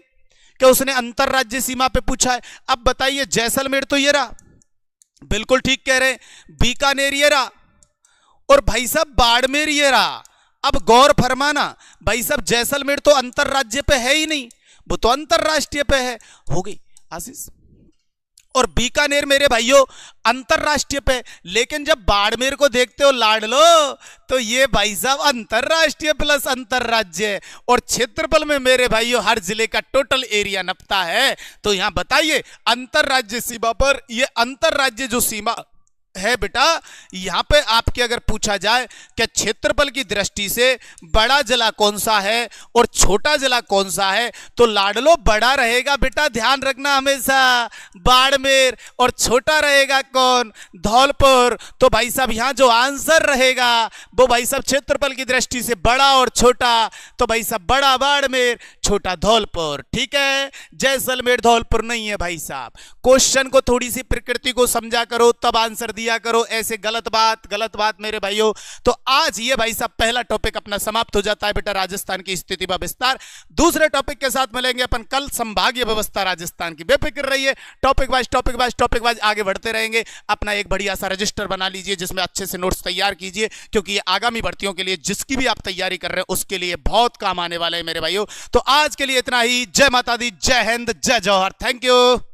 कि उसने अंतरराज्य सीमा पे पूछा है। अब बताइए जैसलमेर तो ये रहा, बिल्कुल ठीक कह रहे हैं, बीकानेर ये रहा, और भाई साहब बाड़मेर ये रहा। अब गौर फरमाना भाई साहब, जैसलमेर तो अंतरराज्य पे है ही नहीं, वो तो अंतरराष्ट्रीय पे है, हो गई आशीष, और बीकानेर मेरे भाइयों अंतरराष्ट्रीय पे। लेकिन जब बाड़मेर को देखते हो लाडलो, तो ये भाई साहब अंतरराष्ट्रीय प्लस अंतरराज्य, और क्षेत्रफल में मेरे भाइयों हर जिले का टोटल एरिया नपता है। तो यहां बताइए अंतरराज्य सीमा पर, ये अंतरराज्य जो सीमा है बेटा, यहां पे आपके अगर पूछा जाए कि क्षेत्रफल की दृष्टि से बड़ा जिला कौन सा है और छोटा जिला कौन सा है, तो लाडलो बड़ा रहेगा बेटा, ध्यान रखना हमेशा, बाड़मेर, और छोटा रहेगा कौन? धौलपुर। तो भाई साहब यहां जो आंसर रहेगा वो भाई साहब क्षेत्रफल की दृष्टि से बड़ा और छोटा, तो भाई साहब बड़ा बाड़मेर, छोटा धौलपुर, ठीक है। जैसलमेर धौलपुर नहीं है भाई साहब, क्वेश्चन को थोड़ी सी प्रकृति को समझा करो, तब आंसर दिया करो। ऐसे गलत बात मेरे भाइयों। तो आज ये भाई साहब पहला टॉपिक अपना समाप्त हो जाता है बेटा, राजस्थान की स्थिति व विस्तार। दूसरे टॉपिक के साथ मिलेंगे अपन कल, संभागीय व्यवस्था राजस्थान की। बेफिक्र रहिए, टॉपिक वाइज आगे बढ़ते रहेंगे। अपना एक बढ़िया सा रजिस्टर बना लीजिए जिसमें अच्छे से नोट्स तैयार कीजिए, क्योंकि ये आगामी भर्तियों के लिए जिसकी भी आप तैयारी कर रहे हैं उसके लिए बहुत काम आने वाले हैं मेरे भाइयों। तो आज के लिए इतना ही। जय माता दी, जय हिंद, जय जौहर। Thank you.